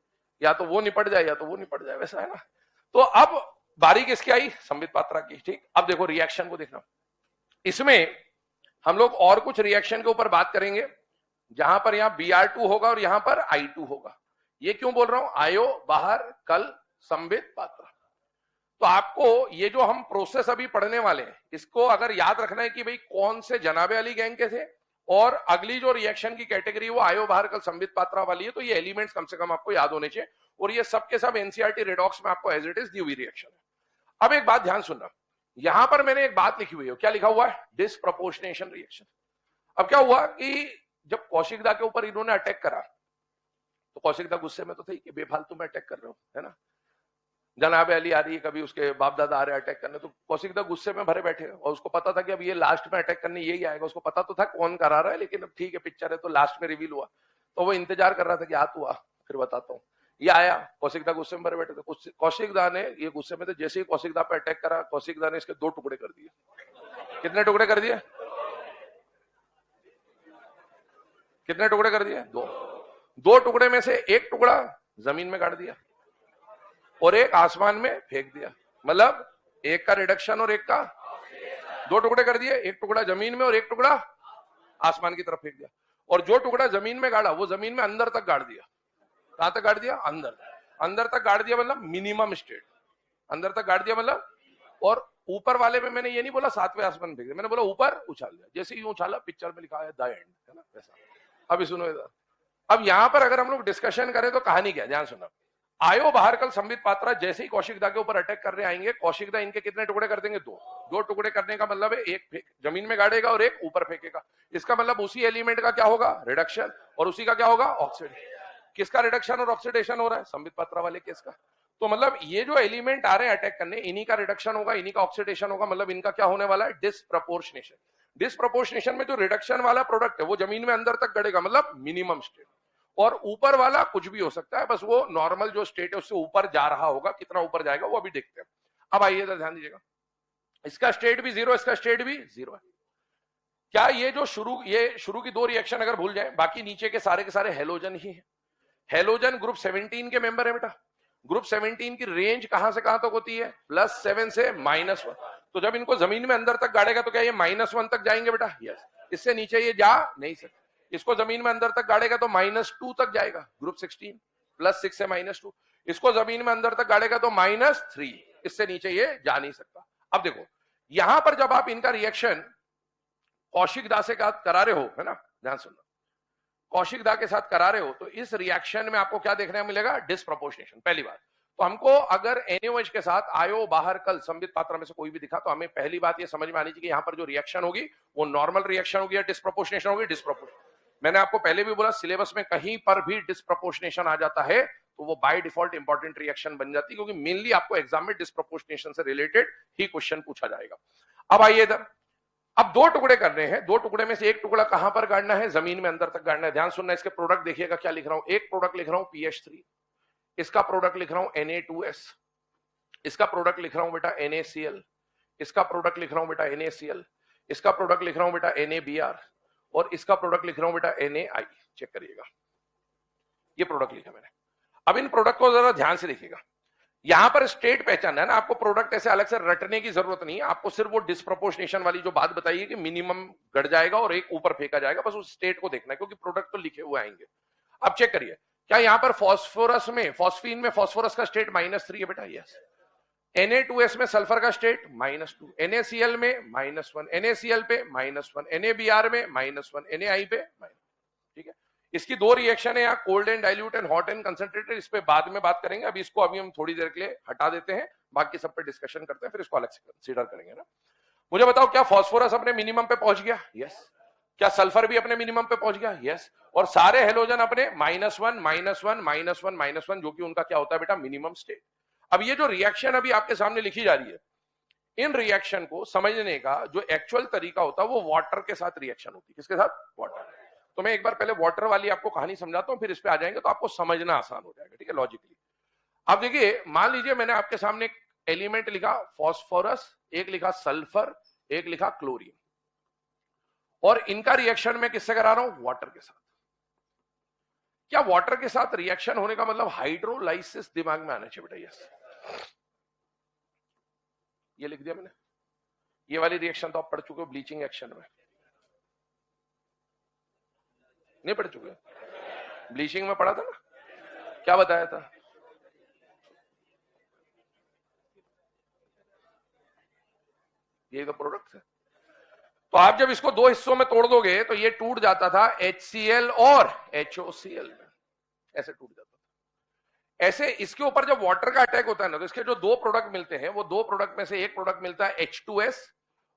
या तो वो निपट जाए या तो वो निपट जाए, वैसा है ना। तो अब बारी किसकी आई? संबित पात्रा की। ठीक, अब देखो रिएक्शन को देखना, इसमें हम लोग और कुछ रिएक्शन के ऊपर बात करेंगे, जहां पर यहां Br2 होगा और यहां पर I2 होगा। ये क्यों बोल रहा हूं? आयो बाहर कल संबित पात्रा। तो आपको ये जो हम प्रोसेस अभी पढ़ने वाले हैं, इसको अगर याद रखना है कि भाई कौन से जनाबे अली गैंग के थे, और अगली जो रिएक्शन की कैटेगरी वो आयो बाहर कल संबित पात्रा वाली है, तो ये एलिमेंट्स कम से कम आपको याद होने चाहिए, और ये सब के सब एनसीईआरटी रेडॉक्स में आपको एज इट इज दी हुई रिएक्शन है। अब एक बात ध्यान सुनना, यहां पर मैंने एक बात लिखी हुई है, क्या लिखा हुआ है? Disproportionation reaction. अब क्या हुआ कि जब कौशिक दा के ऊपर इन्होंने अटैक करा, तो कौशिक दा गुस्से में तो थे कि बेफालतू में अटैक कर रहे हो, है ना, जनाब अली आ रही है, कभी उसके बाप दादा आ रहे हैं अटैक करने, तो कौशिक दा गुस्से में भरे बैठे, और उसको पता था कि अब ये लास्ट में अटैक करने यही आएगा। उसको पता तो था कौन करा रहा है, लेकिन अब ठीक है पिक्चर है तो लास्ट में रिवील हुआ, तो वो इंतजार कर रहा था कि आ तू आ, फिर बताता हूँ। ये आया, कौशिक दा गुस्से में भरे बैठे थे, कौशिक दा ने, ये गुस्से में थे, जैसे ही कौशिक दा पे अटैक करा, कौशिक दा ने इसके 2 टुकड़े कर दिए। कितने टुकड़े कर दिए? कितने टुकड़े कर दिए? 2। 2 टुकड़े में से एक टुकड़ा जमीन में गाड़ दिया और एक आसमान में फेंक दिया। मतलब एक का रिडक्शन और एक का 2 टुकड़े कर दिए, एक टुकड़ा जमीन में और एक टुकड़ा आसमान की तरफ फेंक दिया। और जो टुकड़ा जमीन में गाड़ा वो जमीन में अंदर तक गाड़ दिया। कहां तक गाड़ दिया? अंदर। अंदर तक गाड़ दिया मतलब मिनिमम स्टेट, अंदर तक गाड़ दिया मतलब। और ऊपर वाले में मैंने ये नहीं बोला 7वें आसमान में फेंक दिया, मैंने बोला ऊपर उछाल दिया। जैसे ही उछाला, पिक्चर में लिखा है द एंड, है ना, वैसा। अभी सुनो इधर, अब यहां पर अगर हम लोग डिस्कशन करें तो कहानी क्या, ध्यान सुनना। आयो बाहर कल संबित पात्रा जैसे ही कौशिक दा के ऊपर अटैक करने आएंगे, कौशिक दा इनके कितने टुकड़े कर देंगे? 2। 2 टुकड़े करने का मतलब है एक जमीन में गाड़ेगा और एक ऊपर फेंकेगा। इसका मतलब उसी एलिमेंट का क्या होगा? रिडक्शन, और उसी का क्या होगा? ऑक्सीडेशन। किसका रिडक्शन और ऑक्सीडेशन हो रहा है? संबित पात्रा वाले केस का। तो मतलब ये जो एलिमेंट आ रहे हैं अटैक करने, इन्हीं का रिडक्शन होगा, इन्हीं का ऑक्सीडेशन होगा, मतलब इनका क्या होने वाला है? डिसप्रपोर्शनेशन। डिसप्रपोर्शनेशन में जो रिडक्शन वाला प्रोडक्ट है वो जमीन में अंदर तक गड़ेगा, मतलब मिनिमम स्टेट, और ऊपर वाला कुछ भी हो सकता है, बस वो नॉर्मल जो स्टेट है उससे ऊपर जा रहा होगा, कितना ऊपर जाएगा वो अभी देखते हैं। अब आइए इधर ध्यान दीजिएगा, इसका स्टेट भी जीरो, इसका स्टेट भी जीरो है। क्या ये जो शुरू की दो रिएक्शन अगर भूल जाए, बाकी नीचे के सारे हेलोजन ही है। हेलोजन ग्रुप 17 के मेंबर है बेटा। ग्रुप 17 की रेंज कहां से कहां तक होती है? +7 से -1। तो जब इनको जमीन में अंदर तक गाड़ेगा तो क्या ये -1 तक जाएंगे बेटा? यस। इससे नीचे ये जा नहीं सकते। इसको जमीन में अंदर तक गाड़ेगा तो -2 तक जाएगा, ग्रुप 16, +6 से -2। इसको जमीन में अंदर तक गाड़ेगा तो -3, इससे नीचे ये जा नहीं सकता। अब देखो यहां पर जब आप इनका रिएक्शन कौशिक दा से करा रहे हो, है ना, ध्यान सुनना, कौशिक दा के साथ करा रहे हो, तो इस रिएक्शन में आपको क्या देखने को मिलेगा? डिस्प्रपोर्शनेशन, पहली बात। तो हमको अगर NaOH के साथ आयो बाहर कल संबित पात्र में से कोई भी दिखा, तो हमें पहली बात ये समझ में आनी चाहिए कि यहां पर जो रिएक्शन होगी वो नॉर्मल रिएक्शन होगी या डिस्प्रपोर्शनेशन होगी? डिस्प्रपोर्शनेशन। मैंने आपको पहले भी बोला, सिलेबस में कहीं पर भी डिस्प्रपोर्शनेशन आ जाता है तो वो बाय डिफॉल्ट इंपॉर्टेंट रिएक्शन बन जाती है, क्योंकि मेनली आपको एग्जाम में डिस्प्रपोर्शनेशन से रिलेटेड ही क्वेश्चन पूछा जाएगा। अब आइए इधर, अब दो टुकड़े करने हैं, दो टुकड़े में से एक टुकड़ा कहां पर गाड़ना है? जमीन में अंदर तक गाड़ना है। ध्यान सुनना, इसके प्रोडक्ट देखिएगा क्या लिख रहा हूं। एक प्रोडक्ट लिख रहा हूं PH3, इसका प्रोडक्ट लिख रहा हूं Na2S, इसका प्रोडक्ट लिख रहा हूं बेटा NaCl, इसका प्रोडक्ट लिख रहा हूं बेटा NaCl, इसका प्रोडक्ट लिख रहा हूं बेटा NaBr, और इसका प्रोडक्ट लिख रहा हूं बेटा NaI। चेक करिएगा, ये प्रोडक्ट लिखा मैंने। अब इन प्रोडक्ट को जरा ध्यान से देखिएगा, यहां पर स्टेट पहचानना है ना आपको, प्रोडक्ट ऐसे अलग से रटने की जरूरत नहीं है आपको, सिर्फ वो डिस्प्रपोर्शनेशन वाली जो बात बताइए कि मिनिमम गड़ जाएगा और एक ऊपर फेंका जाएगा, बस उस स्टेट को देखना है, क्योंकि प्रोडक्ट तो लिखे हुए आएंगे। अब चेक करिए, क्या यहां पर फॉस्फोरस में, फॉस्फीन में फॉस्फोरस का स्टेट -3 है बेटा? यस। Na2S में सल्फर का स्टेट -2, NaCl में -1, NaCl पे -1, NaBr में -1, NaI पे -, ठीक है। इसकी दो रिएक्शन है यहाँ, cold and dilute and hot and concentrated, इस पे बाद में बात करेंगे। अभी इसको हम थोड़ी देर के लिए हटा देते हैं, बाकी सब पे डिस्कशन करते हैं, फिर इसको अलग से कंसीडर करेंगे ना। मुझे बताओ, क्या फॉस्फोरस अपने मिनिमम पे पहुंच गया? यस। क्या सल्फर भी अपने मिनिमम पे पहुंच गया? यस। और सारे हेलोजन अपने -1 -1 -1 -1, जो कि उनका क्या होता है बेटा? Minimum state. अब ये जो रिएक्शन अभी आपके सामने लिखी जा रही है, इन रिएक्शन को समझने का जो एक्चुअल तरीका होता है वो वाटर के साथ रिएक्शन होती है। किसके साथ? वाटर। तो मैं एक बार पहले वाटर वाली आपको कहानी समझाता हूं, फिर इस पे आ जाएंगे तो आपको समझना आसान हो जाएगा, ठीक है, लॉजिकली। अब देखिए, मान लीजिए मैंने आपके सामने एक एलिमेंट लिखा फॉस्फोरस, एक लिखा सल्फर, एक लिखा क्लोरीन, और इनका रिएक्शन मैं किससे करा रहा हूं? वाटर के साथ। क्या वाटर के साथ रिएक्शन होने का मतलब हाइड्रोलाइसिस दिमाग में आना चाहिए बेटा? यस। ये लिख दिया मैंने। ये वाली रिएक्शन तो आप पढ़ चुके हो ब्लीचिंग एक्शन में, नहीं पढ़ चुके? ब्लीचिंग में पढ़ा था ना, क्या बताया था? ये तो प्रोडक्ट है। तो आप जब इसको दो हिस्सों में तोड़ दोगे तो ये टूट जाता था HCl और HOCl में, ऐसे टूट जाता था। ऐसे इसके ऊपर जब वाटर का अटैक होता है ना, तो इसके जो दो प्रोडक्ट मिलते हैं, वो दो प्रोडक्ट में से एक प्रोडक्ट मिलता है H2S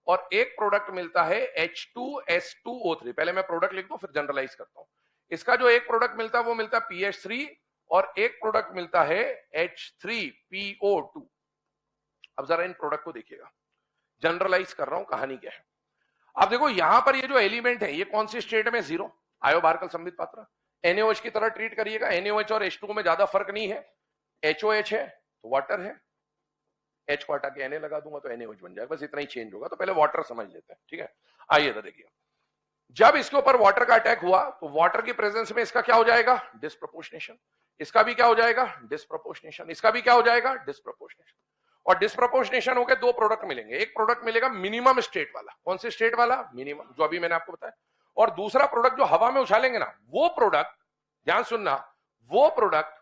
और एक प्रोडक्ट मिलता है H2S2O3। पहले मैं प्रोडक्ट लिख दूं फिर जनरलाइज करता हूं। इसका जो एक प्रोडक्ट मिलता है वो मिलता है PH3 और एक प्रोडक्ट मिलता है H3PO2। अब जरा इन प्रोडक्ट को देखिएगा, जनरलाइज कर रहा हूं, कहानी क्या है। अब देखो यहां पर ये जो एलिमेंट है ये कौन सी स्टेट में? जीरो, आयो बारकल संबित पात्र। NaOH की तरह ट्रीट करिएगा, NaOH और H2 में ज्यादा फर्क नहीं है, HOH है तो वाटर है, H को हटा के Na लगा दूंगा तो NaOH बन जाएगा, बस इतना ही चेंज होगा। तो पहले वाटर समझ लेते हैं, ठीक है। आइए तो देखिए, जब इसके ऊपर वाटर का अटैक हुआ तो वाटर की प्रेजेंस में इसका क्या हो जाएगा? डिस्प्रपोर्शनेशन। इसका भी क्या हो जाएगा? डिस्प्रपोर्शनेशन। इसका भी क्या हो जाएगा? डिस्प्रपोर्शनेशन। और डिस्प्रपोर्शनेशन होकर दो प्रोडक्ट मिलेंगे, एक प्रोडक्ट मिलेगा मिनिमम स्टेट वाला। कौन से स्टेट वाला? मिनिमम, जो अभी मैंने आपको बताया। और दूसरा प्रोडक्ट जो हवा में उछालेंगे ना, वो प्रोडक्ट, ध्यान सुनना, वो प्रोडक्ट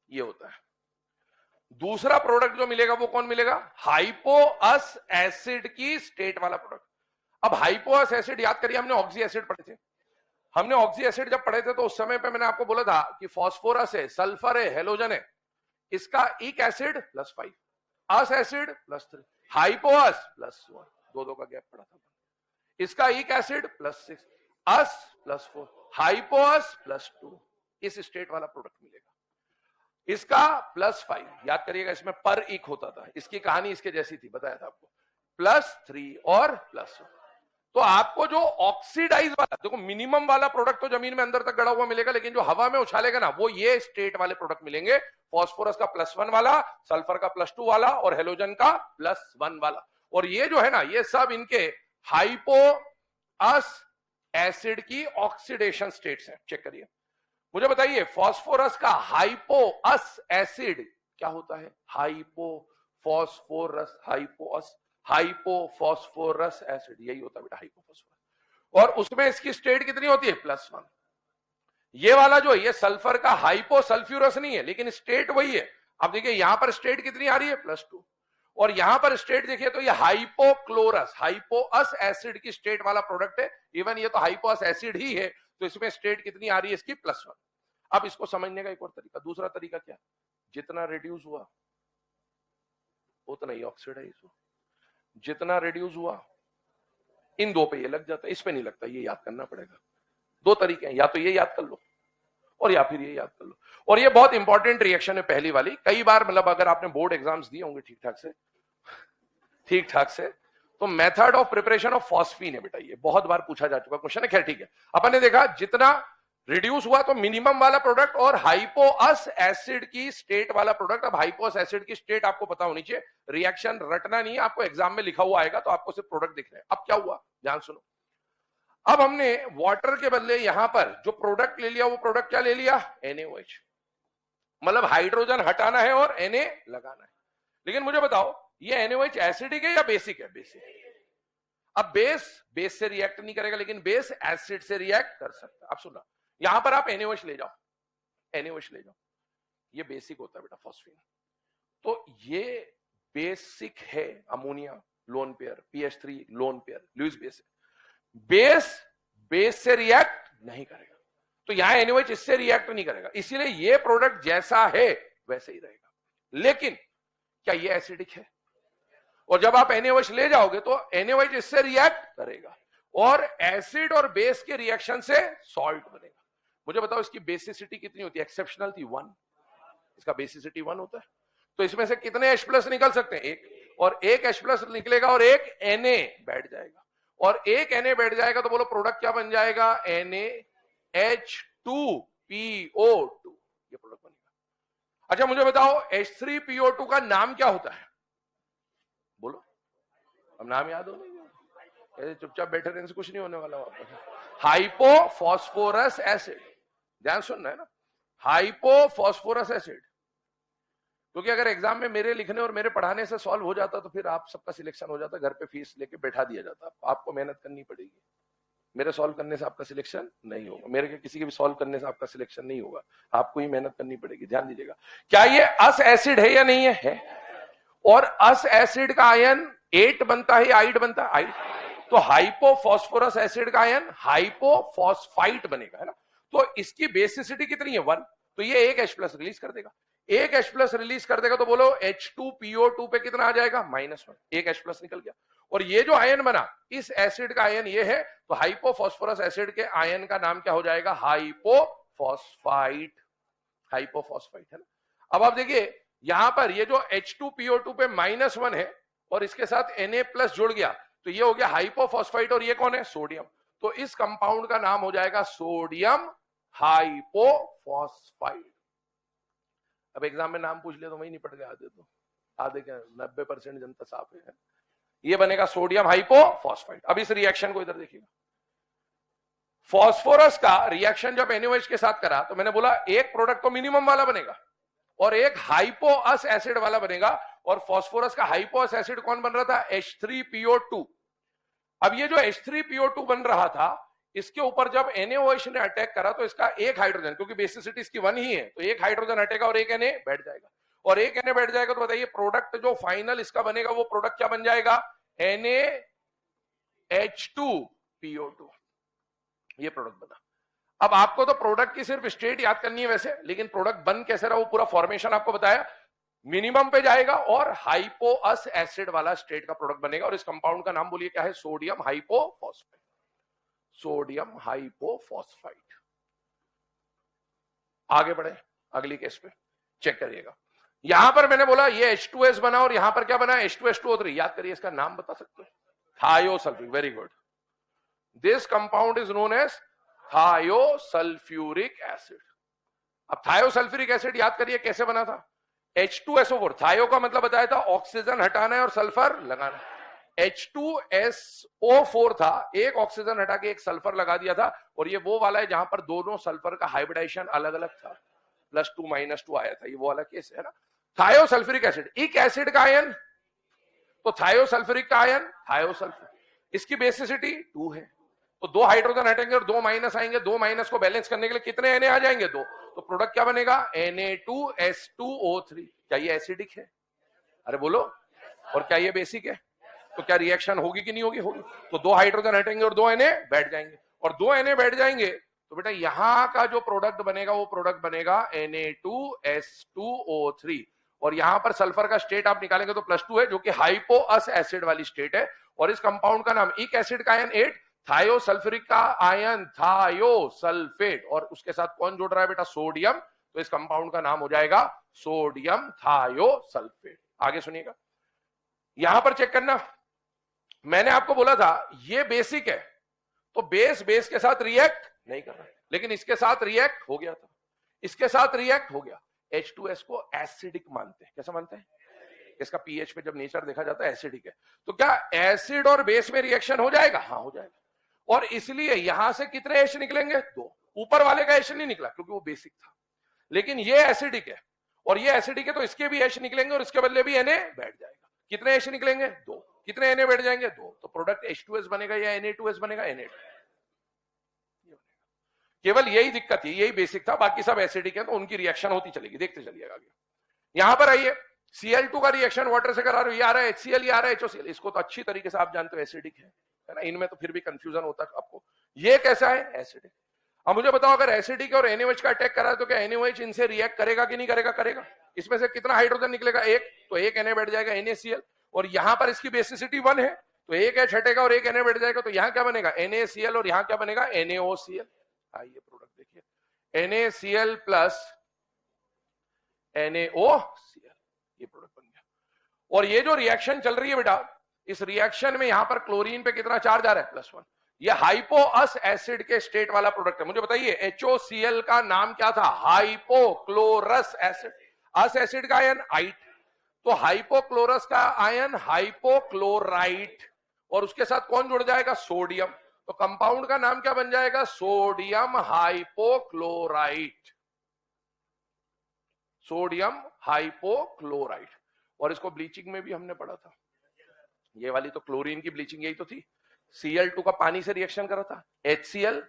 ये होता है। दूसरा प्रोडक्ट जो मिलेगा वो कौन मिलेगा? हाइपोअस एसिड की स्टेट वाला प्रोडक्ट। अब हाइपोअस एसिड याद करिए, हमने ऑक्सी एसिड पढ़े थे। हमने ऑक्सी एसिड जब पढ़े थे तो उस समय पे मैंने आपको बोला था कि फॉस्फोरस है, सल्फर है, हेलोजन है, इसका इक एसिड +5, अस एसिड +3, हाइपोअस +1, दो का गैप पड़ा था। इसका इक एसिड +6, अस +4, हाइपोअस +2, इस स्टेट वाला प्रोडक्ट मिलेगा। इसका +5, याद करिएगा इसमें पर इक होता था, इसकी कहानी इसके जैसी थी, बताया था आपको, +3 और +1। तो आपको जो ऑक्सीडाइज वाला, देखो मिनिमम वाला प्रोडक्ट तो जमीन में अंदर तक गड़ा हुआ मिलेगा, लेकिन जो हवा में उछालेगा ना वो ये स्टेट वाले प्रोडक्ट मिलेंगे, फास्फोरस का +1 वाला, सल्फर का +2 वाला और हेलोजन का +1 वाला। और ये जो है ना, ये सब इनके हाइपोअस एसिड की ऑक्सीडेशन स्टेट्स हैं। चेक करिए, मुझे बताइए फास्फोरस का हाइपोअस एसिड क्या होता है? हाइपोफॉस्फोरस, हाइपोफॉस्फोरस एसिड, यही होता है बेटा हाइपोफॉस्फोरस। और उसमें इसकी स्टेट कितनी होती है? +1। ये वाला जो है ये सल्फर का हाइपोसल्फ्यूरस नहीं है, लेकिन स्टेट वही है। अब देखिए यहां पर स्टेट कितनी आ रही है? +2। और यहां पर स्टेट देखिए तो ये हाइपोक्लोरस, हाइपोअस एसिड की स्टेट वाला प्रोडक्ट है। इवन ये तो हाइपोअस एसिड ही है, तो इसमें स्टेट कितनी आ रही है इसकी? +1। अब इसको समझने का एक और तरीका, दूसरा तरीका क्या? जितना रिड्यूस हुआ उतना ही ऑक्सीडाइज हुआ, जितना रिड्यूस हुआ, इन दो पे ये लग जाता है, इस पे नहीं लगता, ये याद करना पड़ेगा। दो तरीके हैं, या तो ये याद कर लो और या फिर ये याद कर लो। और ये बहुत इंपॉर्टेंट रिएक्शन है पहली वाली। कई बार मतलब अगर आपने बोर्ड एग्जाम्स दिए होंगे ठीक ठाक से तो method of preparation of phosphine है बेटा, ये बहुत बार पूछा जा चुका क्वेश्चन है। खैर ठीक है, अपन ने देखा जितना रिड्यूस हुआ तो मिनिमम वाला प्रोडक्ट और हाइपोअस एसिड की स्टेट वाला प्रोडक्ट। अब हाइपोअस एसिड की स्टेट आपको पता होनी चाहिए, रिएक्शन रटना नहीं है, आपको एग्जाम में लिखा हुआ आएगा तो आपको सिर्फ प्रोडक्ट दिख रहे हैं। अब क्या हुआ, ध्यान सुनो। अब हमने वाटर के बदले यहां पर जो प्रोडक्ट ले लिया, वो प्रोडक्ट क्या ले लिया? NaOH। मतलब हाइड्रोजन हटाना है और Na लगाना है। लेकिन मुझे बताओ ये NaOH एसिडिक है या बेसिक है? बेसिक। अब बेस से रिएक्ट नहीं करेगा, लेकिन बेस एसिड से रिएक्ट कर सकता है। अब सुना, यहां पर आप NaOH ले जाओ, NaOH ले जाओ, ये बेसिक होता है बेटा फॉस्फीन। तो ये बेसिक है, ammonia lone pair, PH3 lone pair, Lewis base है। बेस से रिएक्ट नहीं करेगा, तो यहां NaOH इससे रिएक्ट नहीं करेगा, इसीलिए ये प्रोडक्ट जैसा है वैसे ही रहेगा। लेकिन क्या ये एसिडिक है? और जब आप NaOH ले जाओगे तो NaOH इससे रिएक्ट करेगा और एसिड और बेस के रिएक्शन से सॉल्ट बनेगा। मुझे बताओ इसकी बेसिसिटी कितनी होती है? एक्सेप्शनल थी 1, इसका बेसिसिटी 1 होता है। तो इसमें से कितने H+ निकल सकते हैं? एक, और एक H+ निकलेगा और एक Na बैठ जाएगा, और एक Na बैठ जाएगा तो बोलो प्रोडक्ट क्या बन जाएगा? NaH2PO2, ये प्रोडक्ट बनेगा। अच्छा मुझे बताओ H3PO2 का नाम क्या होता है? बोलो, अब नाम याद हो नहीं, ऐसे चुपचाप बैठे रहने से कुछ नहीं होने वाला। हाइपोफॉस्फोरस एसिड, ध्यान सुनना है ना, हाइपोफॉस्फोरस एसिड। क्योंकि अगर एग्जाम में मेरे लिखने और मेरे पढ़ाने से सॉल्व हो जाता तो फिर आप सबका सिलेक्शन हो जाता, घर पे फीस लेके बैठा दिया जाता। आपको मेहनत करनी पड़ेगी, मेरे सॉल्व करने से आपका सिलेक्शन नहीं होगा, मेरे के किसी के भी सॉल्व करने से आपका सिलेक्शन नहीं होगा, आपको ही मेहनत करनी पड़ेगी। ध्यान दीजिएगा, क्या ये अस एसिड है या नहीं है? और अस एसिड का आयन 8 बनता है, आइड बनता है, आइड। तो हाइपोफॉस्फोरस एसिड का आयन हाइपोफॉस्फाइट बनेगा, है ना। तो इसकी बेसिसिटी कितनी है? 1। तो ये एक H+ रिलीज कर देगा, एक H+ रिलीज कर देगा तो बोलो H2PO2 पे कितना आ जाएगा? -1, एक H+ निकल गया। और ये जो आयन बना इस एसिड का आयन ये है, तो हाइपोफॉस्फोरस एसिड के आयन का नाम क्या हो जाएगा? हाइपोफॉस्फाइट, हाइपोफॉस्फाइट, है ना। अब आप देखिए यहां पर ये जो H2PO2 पे -1 है और इसके साथ Na+ जुड़ गया तो ये हो गया हाइपोफॉस्फाइट, और ये कौन है? सोडियम। तो इस कंपाउंड का नाम हो जाएगा सोडियम हाइपोफॉस्फाइट। अब एग्जाम में नाम पूछ लिया तो वही निपट गया, आधे क्या 90% जनता साफ है। ये बनेगा सोडियम हाइपोफॉस्फाइट। अब इस रिएक्शन को इधर देखिएगा, फॉस्फोरस का रिएक्शन जब NaOH के साथ करा तो मैंने बोला एक प्रोडक्ट तो मिनिमम वाला बनेगा और एक हाइपोअस एसिड वाला बनेगा। और फास्फोरस का हाइपोअस एसिड कौन बन रहा था? H3PO2। अब ये जो H3PO2 बन रहा था, इसके ऊपर जब NaOH ने अटैक करा तो इसका एक हाइड्रोजन, क्योंकि बेसिसिटी इसकी 1 ही है, तो एक हाइड्रोजन हटेगा और एक Na बैठ जाएगा। और एक Na बैठ जाएगा तो बताइए प्रोडक्ट जो फाइनल इसका बनेगा वो प्रोडक्ट क्या बन जाएगा? NaH2PO2, ये प्रोडक्ट बना। अब आपको तो प्रोडक्ट की सिर्फ स्टेट याद करनी है वैसे, लेकिन प्रोडक्ट बन कैसे रहा वो पूरा फॉर्मेशन आपको बताया। मिनिमम पे जाएगा और हाइपोअस एसिड वाला स्टेट का प्रोडक्ट बनेगा। और इस कंपाउंड का नाम बोलिए क्या है? Sodium hypophosphite, sodium hypophosphite. आगे बढ़े अगली केस पे, चेक करिएगा। यहां पर मैंने बोला ये H2S बना और यहां पर क्या बना, H2S2O3। याद करिए, इसका नाम बता सकते हो, thiosulphuric. Very good, this compound is known as thiosulphuric acid. अब थायोसल्फ्यूरिक एसिड याद करिए कैसे बना था, H2SO4। थायो का मतलब बताया था ऑक्सीजन हटाना है और सल्फर लगाना। H2SO4 था, एक ऑक्सीजन हटा के एक सल्फर लगा दिया था, और ये वो वाला है जहां पर दोनों सल्फर का हाइब्रिडाइजेशन अलग अलग था, +2 -2 आया था, ये वो वाला केस है ना। थायोसल्फ्यूरिक एसिड, एक एसिड का आयन, तो थायोसल्फ्यूरिक का आयन थायोसल्फर, इसकी बेसिसिटी 2 है, तो 2 हाइड्रोजन हटेंगे और 2 माइनस आएंगे, 2 माइनस को बैलेंस करने के लिए कितने Na आ जाएंगे, 2, तो प्रोडक्ट क्या बनेगा, Na2S2O3। क्या ये एसिडिक है, अरे बोलो, और क्या ये बेसिक है, तो क्या रिएक्शन होगी कि नहीं होगी, होगी। तो 2 हाइड्रोजन हटेंगे और 2 Na बैठ जाएंगे, और 2 Na बैठ जाएंगे तो बेटा यहां का जो प्रोडक्ट बनेगा वो प्रोडक्ट बनेगा Na2S2O3, और यहां पर सल्फर का स्टेट आप निकालेंगे तो +2 है, जो कि हाइपोअस एसिड वाली स्टेट है, और इस कंपाउंड का नाम, एक एसिड का आयन 8, थायोसल्फ्यूरिक का आयन थायोसल्फेट, और उसके साथ कौन जुड़ रहा है बेटा, सोडियम, तो इस कंपाउंड का नाम हो जाएगा सोडियम थायोसल्फेट। आगे सुनिएगा, यहां पर चेक करना, मैंने आपको बोला था ये बेसिक है, तो बेस बेस के साथ रिएक्ट नहीं कर रहा है, लेकिन इसके साथ रिएक्ट हो गया था, इसके साथ रिएक्ट हो गया। H2S को एसिडिक मानते हैं, कैसा मानते हैं, इसका पीएच पे जब नेचर देखा जाता है एसिडिक है, तो क्या एसिड और बेस में रिएक्शन हो जाएगा, हाँ हो जाएगा, और इसलिए यहां से कितने H निकलेंगे, 2, ऊपर वाले का H नहीं निकला क्योंकि वो बेसिक था, लेकिन ये एसिडिक है, और ये एसिडिक है, तो इसके भी H निकलेंगे और इसके बदले भी Na बैठ जाएगा। कितने H निकलेंगे, 2, कितने Na बैठ जाएंगे, 2, तो प्रोडक्ट H2S बनेगा या Na2S बनेगा, Na2। केवल यही दिक्कत थी, यही बेसिक था, बाकी सब एसिडिक है, तो उनकी रिएक्शन होती चलेगी, देखते चलिएगा आगे। यहां पर आइए, Cl2 का रिएक्शन वाटर से करा रहे हो, ये आ रहा है HCl, ये आ रहा है HOCl, इसको तो अच्छी तरीके से आप जानते हो एसिडिक है ना, इनमें तो फिर भी कंफ्यूजन होता है आपको, ये कैसा है, एसिडिक। अब मुझे बताओ, अगर एसिडिक और NaOH का अटैक करा तो क्या NaOH इनसे रिएक्ट करेगा कि नहीं करेगा, करेगा। इसमें से कितना हाइड्रोजन निकलेगा, 1, तो 1 Na बैठ जाएगा NaCl, और यहां पर इसकी बेसिसिटी 1 है, तो 1 H हटेगा और 1 Na बैठ जाएगा, तो यहां क्या बनेगा, NaCl, और यहां क्या बनेगा, NaOCl। आइए प्रोडक्ट देखिए, NaCl प्लस NaOCl, ये प्रोडक्ट बन गया। और ये जो रिएक्शन चल रही है बेटा, इस रिएक्शन में यहां पर क्लोरीन पे कितना चार्ज आ रहा है, +1, ये हाइपोअस एसिड के स्टेट वाला प्रोडक्ट है। मुझे बताइए HOCl का नाम क्या था, हाइपोक्लोरस एसिड, अस एसिड का आयन आइट, तो हाइपोक्लोरस का आयन हाइपोक्लोराइट, और उसके साथ कौन जुड़ जाएगा, सोडियम, तो कंपाउंड का नाम क्या बन जाएगा, सोडियम हाइपोक्लोराइट, सोडियम हाइपोक्लोराइट। और इसको ब्लीचिंग में भी हमने पढ़ा था, ये वाली तो क्लोरीन की ब्लीचिंग यही तो थी, Cl2 का पानी से रिएक्शन करा था, HCl,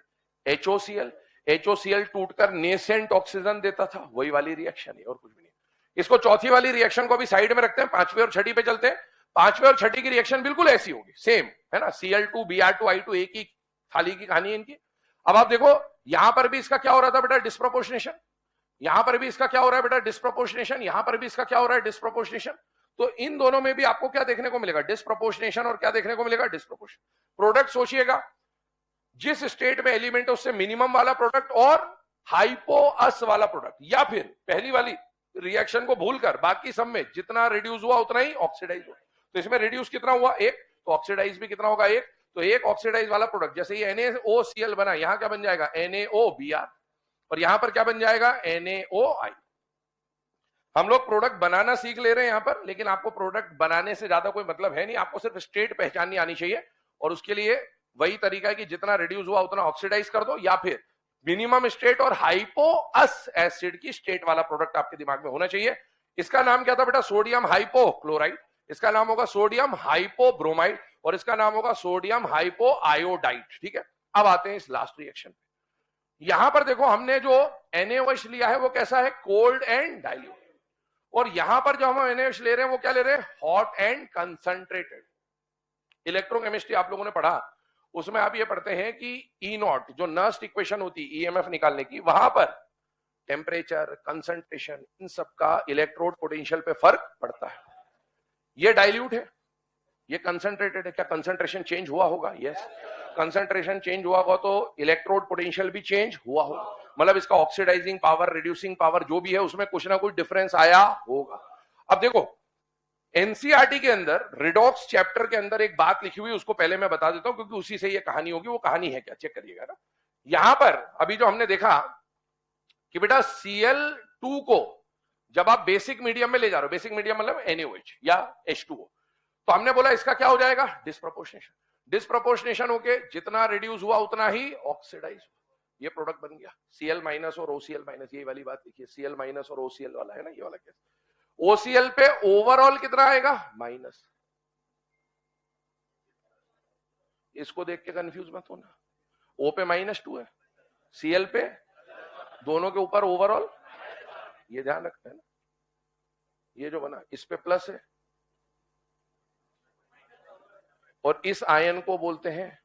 HOCl टूटकर नेसेंट ऑक्सीजन देता था, वही वाली रिएक्शन है और कुछ भी नहीं। इसको चौथी वाली रिएक्शन को भी साइड में रखते हैं, पांचवें और छठी पे चलते हैं। पांचवें और छठी की रिएक्शन बिल्कुल ऐसी होगी, सेम है ना, Cl2 Br2 I2, एक ही थाली की कहानी है इनकी। अब आप देखो, यहां पर भी इसका क्या हो रहा था बेटा, डिस्प्रोपोर्शनेशन, यहां पर भी इसका क्या हो रहा है बेटा, डिस्प्रोपोर्शनेशन, यहां पर भी इसका क्या हो रहा है, डिस्प्रोपोर्शनेशन। तो इन दोनों में भी आपको क्या देखने को मिलेगा, डिस्प्रोपोर्शनेशन, और क्या देखने को मिलेगा, डिस्प्रोपोर्शन। प्रोडक्ट सोचिएगा, जिस स्टेट में एलिमेंट है उससे मिनिमम वाला प्रोडक्ट और हाइपोअस वाला प्रोडक्ट, या फिर पहली वाली रिएक्शन को भूलकर बाकी सब में जितना रिड्यूस हुआ उतना ही ऑक्सीडाइज हुआ। तो इसमें रिड्यूस कितना हुआ, 1, तो ऑक्सीडाइज भी कितना होगा, 1, तो एक ऑक्सीडाइज वाला प्रोडक्ट, जैसे ये NaOCl बना, यहां क्या बन जाएगा, NaOBr, और यहां पर क्या बन जाएगा, NaOI। हम लोग प्रोडक्ट बनाना सीख ले रहे हैं यहां पर, लेकिन आपको प्रोडक्ट बनाने से ज्यादा कोई मतलब है नहीं, आपको सिर्फ स्टेट पहचाननी आनी चाहिए, और उसके लिए वही तरीका है कि जितना रिड्यूस हुआ उतना ऑक्सीडाइज कर दो, या फिर मिनिमम स्टेट और हाइपोअस एसिड की स्टेट वाला प्रोडक्ट आपके दिमाग में होना चाहिए। इसका नाम क्या था बेटा, सोडियम हाइपोक्लोराइड, इसका नाम होगा सोडियम हाइपोब्रोमाइड, और इसका नाम होगा सोडियम हाइपोआयोडाइड। ठीक है, अब आते हैं इस लास्ट रिएक्शन पे। यहां पर देखो, हमने जो NaOH लिया है वो कैसा है, कोल्ड एंड डाइल्यूट, और यहां पर जो हम NaOH ले रहे हैं वो क्या ले रहे हैं, हॉट एंड कंसंट्रेटेड। इलेक्ट्रोकेमिस्ट्री आप लोगों ने पढ़ा, उसमें आप ये पढ़ते हैं कि E0 जो नर्स्ट इक्वेशन होती है EMF निकालने की, वहां पर टेम्परेचर, कंसंट्रेशन, इन सब का इलेक्ट्रोड पोटेंशियल पे फर्क पड़ता है। ये डाइल्यूट है, ये कंसंट्रेटेड है, क्या कंसंट्रेशन चेंज हुआ होगा, यस, कंसंट्रेशन चेंज हुआ होगा तो इलेक्ट्रोड पोटेंशियल भी चेंज हुआ होगा। मतलब इसका ऑक्सीडाइजिंग पावर, रिड्यूसिंग पावर जो भी है उसमें कुछ ना कुछ डिफरेंस आया होगा। अब देखो एनसीईआरटी के अंदर रिडॉक्स चैप्टर के अंदर एक बात लिखी हुई, उसको पहले मैं बता देता हूं क्योंकि उसी से ये कहानी होगी। वो कहानी है क्या, चेक करिएगा ना। यहां पर अभी जो हमने देखा कि बेटा Cl2 को जब आप बेसिक मीडियम में ले जा रहे हो, बेसिक मीडियम मतलब NaOH या H2O, तो हमने बोला इसका क्या हो जाएगा, डिस्प्रोपोर्शनेशन। डिस्प्रोपोर्शनेशन होके जितना रिड्यूस हुआ उतना ही ऑक्सीडाइज हुआ, ये प्रोडक्ट बन गया Cl माइनस और OCl माइनस। ये वाली बात लिखिए, Cl माइनस और OCl वाला है ना, ये वाला केस। OCl पे ओवरऑल कितना आएगा, माइनस। इसको देख के कंफ्यूज मत होना, O पे -2 है, Cl पे दोनों के ऊपर ओवरऑल, ये ध्यान रखना है ना। ये जो बना इस पे प्लस है और इस आयन को बोलते हैं,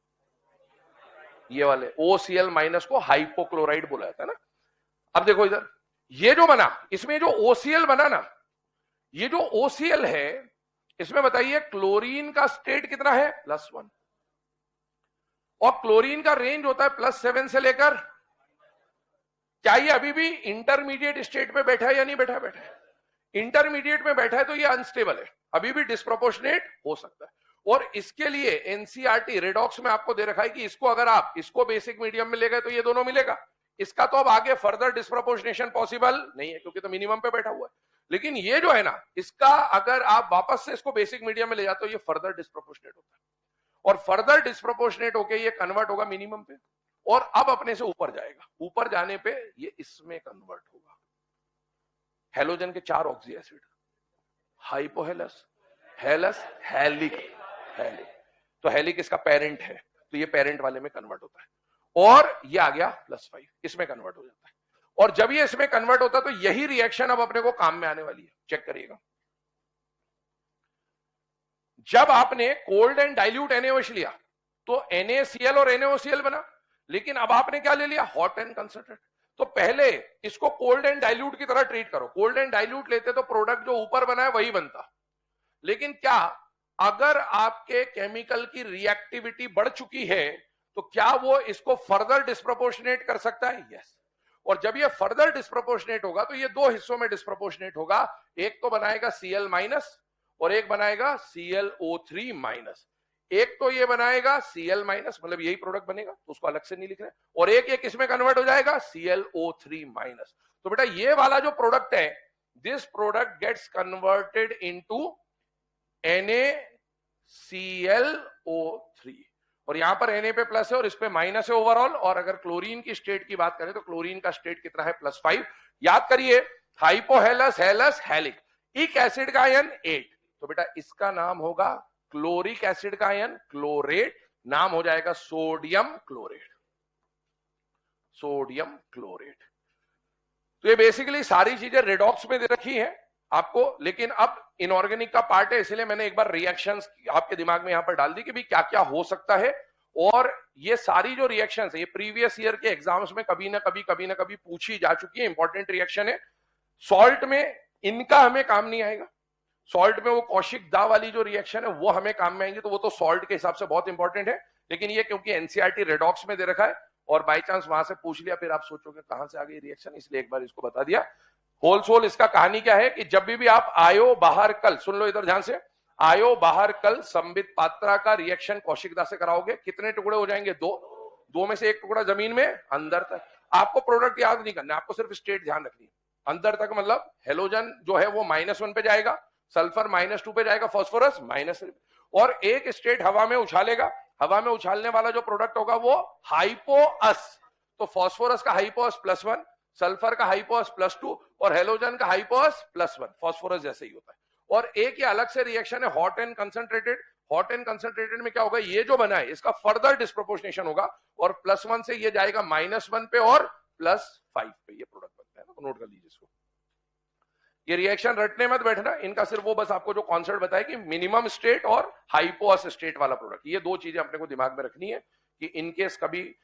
ये वाले OCl माइनस को हाइपोक्लोराइड बोला जाता है ना। अब देखो इधर ये जो बना, इसमें जो OCl बना ना, ये जो OCl है इसमें बताइए क्लोरीन का स्टेट कितना है, +1, और क्लोरीन का रेंज होता है +7 से लेकर, क्या ये अभी भी इंटरमीडिएट स्टेट पे बैठा है या नहीं बैठा, बैठा है। इंटरमीडिएट में बैठा है तो ये अनस्टेबल है, अभी भी डिस्प्रोपोर्शनेट हो सकता है। और इसके लिए एनसीईआरटी रेडॉक्स में आपको दे रखा है कि इसको अगर आप इसको बेसिक मीडियम में ले गए तो ये दोनों मिलेगा। इसका तो अब आगे फर्दर डिस्प्रोपोर्शनेशन पॉसिबल नहीं है क्योंकि तो मिनिमम पे बैठा हुआ है। लेकिन ये जो है ना, इसका अगर आप वापस से इसको बेसिक मीडियम में ले जाते हो, ये फर्दर डिस्प्रोपोर्शनेट होता है और फर्दर डिस्प्रोपोर्शनेट होकर ये कन्वर्ट होगा मिनिमम पे और अब अपने से ऊपर जाएगा। ऊपर जाने पे ये इसमें कन्वर्ट होगा। हेलोजन के 4 ऑक्सी एसिड, हाइपोहेलस, हेलस, हेलिक, हेलिक। तो हेलिक इसका पेरेंट है तो ये पेरेंट वाले में कन्वर्ट होता है और ये आ गया +5, इसमें कन्वर्ट हो जाता है। और जब ये इसमें कन्वर्ट होता है तो यही रिएक्शन अब अपने को काम में आने वाली है, चेक करिएगा। जब आपने कोल्ड एंड डाइल्यूट NaOH लिया तो NaCl और NaOCl बना, लेकिन अब आपने क्या ले लिया, हॉट एंड कंसंट्रेट। तो पहले इसको कोल्ड एंड डाइल्यूट की तरह ट्रीट करो। कोल्ड एंड डाइल्यूट लेते तो प्रोडक्ट जो ऊपर बना है वही बनता, लेकिन क्या अगर आपके केमिकल की रिएक्टिविटी बढ़ चुकी है तो क्या वो इसको फर्दर डिस्प्रोपोर्शनेट कर सकता है, यस। और जब ये फर्दर डिस्प्रोपोर्शनेट होगा तो ये 2 हिस्सों में डिस्प्रोपोर्शनेट होगा, एक तो बनाएगा Cl माइनस और एक बनाएगा ClO3 माइनस। एक तो ये बनाएगा Cl माइनस, मतलब यही प्रोडक्ट बनेगा तो उसको अलग से नहीं लिख रहे, और एक एक इसमें कन्वर्ट हो जाएगा ClO3 माइनस। तो बेटा ये वाला जो प्रोडक्ट है, this product gets converted into NaClO3 और यहां पर Na पे प्लस है और इस पे माइनस है ओवरऑल। और अगर क्लोरीन की स्टेट की बात करें तो क्लोरीन का स्टेट कितना है, +5। याद करिए, हाइपोहेलस, हेलस, हेलिक, इक एसिड का आयन 8, तो बेटा इसका नाम होगा क्लोरिक एसिड का आयन क्लोरेट, नाम हो जाएगा सोडियम क्लोरेट, सोडियम क्लोरेट। तो ये बेसिकली सारी चीजें रेडॉक्स में दे रखी है आपको, लेकिन अब इनऑर्गेनिक का पार्ट है इसलिए मैंने एक बार रिएक्शंस आपके दिमाग में यहां पर डाल दी कि भी क्या क्या हो सकता है। और ये सारी जो रिएक्शंस है ये प्रीवियस ईयर के एग्जाम्स में कभी ना कभी पूछी जा चुकी है, इंपॉर्टेंट रिएक्शन है। सॉल्ट में इनका हमें काम नहीं आएगा, सॉल्ट में वो कौशिक दा वाली जो रिएक्शन है वो हमें काम में आएंगे, तो वो तो सॉल्ट के हिसाब से बहुत इंपॉर्टेंट है। लेकिन ये क्योंकि एनसीईआरटी रेडॉक्स में दे रखा है और बाई चांस वहां से पूछ लिया फिर आप सोचोगे कहां से आ गई रिएक्शन, इसलिए एक बार इसको बता दिया। होल सोल इसका कहानी क्या है कि जब भी आप आयो बाहर कल, सुन लो इधर ध्यान से, आयो बाहर कल संबित पात्रा का रिएक्शन कौशिकदा से कराओगे, कितने टुकड़े हो जाएंगे, 2 में से एक टुकड़ा जमीन में अंदर तक। आपको प्रोडक्ट याद नहीं करना, आपको सिर्फ स्टेट ध्यान रखनी है। अंदर तक मतलब हेलोजन जो है वो -1 पे जाएगा, सल्फर -2 पे जाएगा, फास्फोरस -3, और एक स्टेट हवा में उछालेगा। हवा में उछालने वाला जो प्रोडक्ट होगा वो हाइपोअस, तो फास्फोरस का हाइपोअस +1, सल्फर का हाइपोअस +2 और हेलोजन का हाइपोअस +1, फास्फोरस जैसे ही होता है। और एक ये अलग से रिएक्शन है hot and concentrated. Hot and concentrated में क्या होगा, ये जो बना है इसका फर्दर डिस्प्रोपोर्शनेशन होगा और +1 से ये जाएगा -1 पे और +5 पे, ये प्रोडक्ट बनता है ना, तो नोट कर लीजिए इसको। ये रिएक्शन रटने मत बैठना, इनका सिर्फ वो बस आपको जो कॉन्सेप्ट बताया कि मिनिमम स्टेट और हाइपोअस स्टेट वाला प्रोडक्ट, ये 2 चीजें अपने को दिमाग में रखनी है कि इनकेस कभी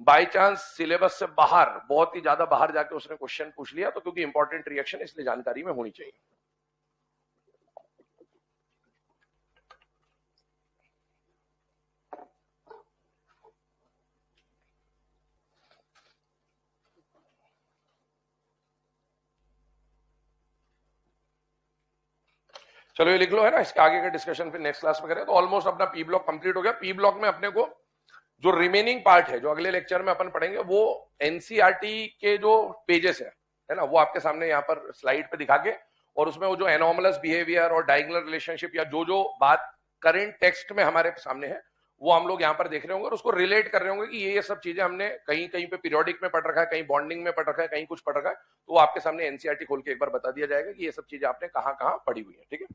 बाय चांस सिलेबस से बाहर, बहुत ही ज्यादा बाहर जाके उसने क्वेश्चन पूछ लिया तो क्योंकि इंपॉर्टेंट रिएक्शन इसलिए जानकारी में होनी चाहिए। चलो ये लिख लो, है ना, इसके आगे का डिस्कशन फिर नेक्स्ट क्लास में करें। तो ऑलमोस्ट अपना पी ब्लॉक कंप्लीट हो गया। पी ब्लॉक में अपने को जो रिमेनिंग पार्ट है, जो अगले लेक्चर में अपन पढ़ेंगे, वो एनसीईआरटी के जो पेजेस है ना, वो आपके सामने यहाँ पर स्लाइड पे दिखा के, और उसमें वो जो एनॉमलस बिहेवियर और डायगोनल रिलेशनशिप या जो जो बात करंट टेक्स्ट में हमारे सामने है, वो हम लोग यहाँ पर देख रहे होंगे और उसको रिलेट कर रहे होंगे कि ये सब चीजें हमने कहीं कहीं पे पीरियोडिक में पढ़ रखा है, कहीं बॉन्डिंग में पढ़ रखा है, कहीं कुछ पढ़ रखा है। तो वो आपके सामने एनसीईआरटी खोल के एक बार बता दिया जाएगा कि ये सब चीजें आपने कहाँ कहाँ पढ़ी हुई है। ठीक है।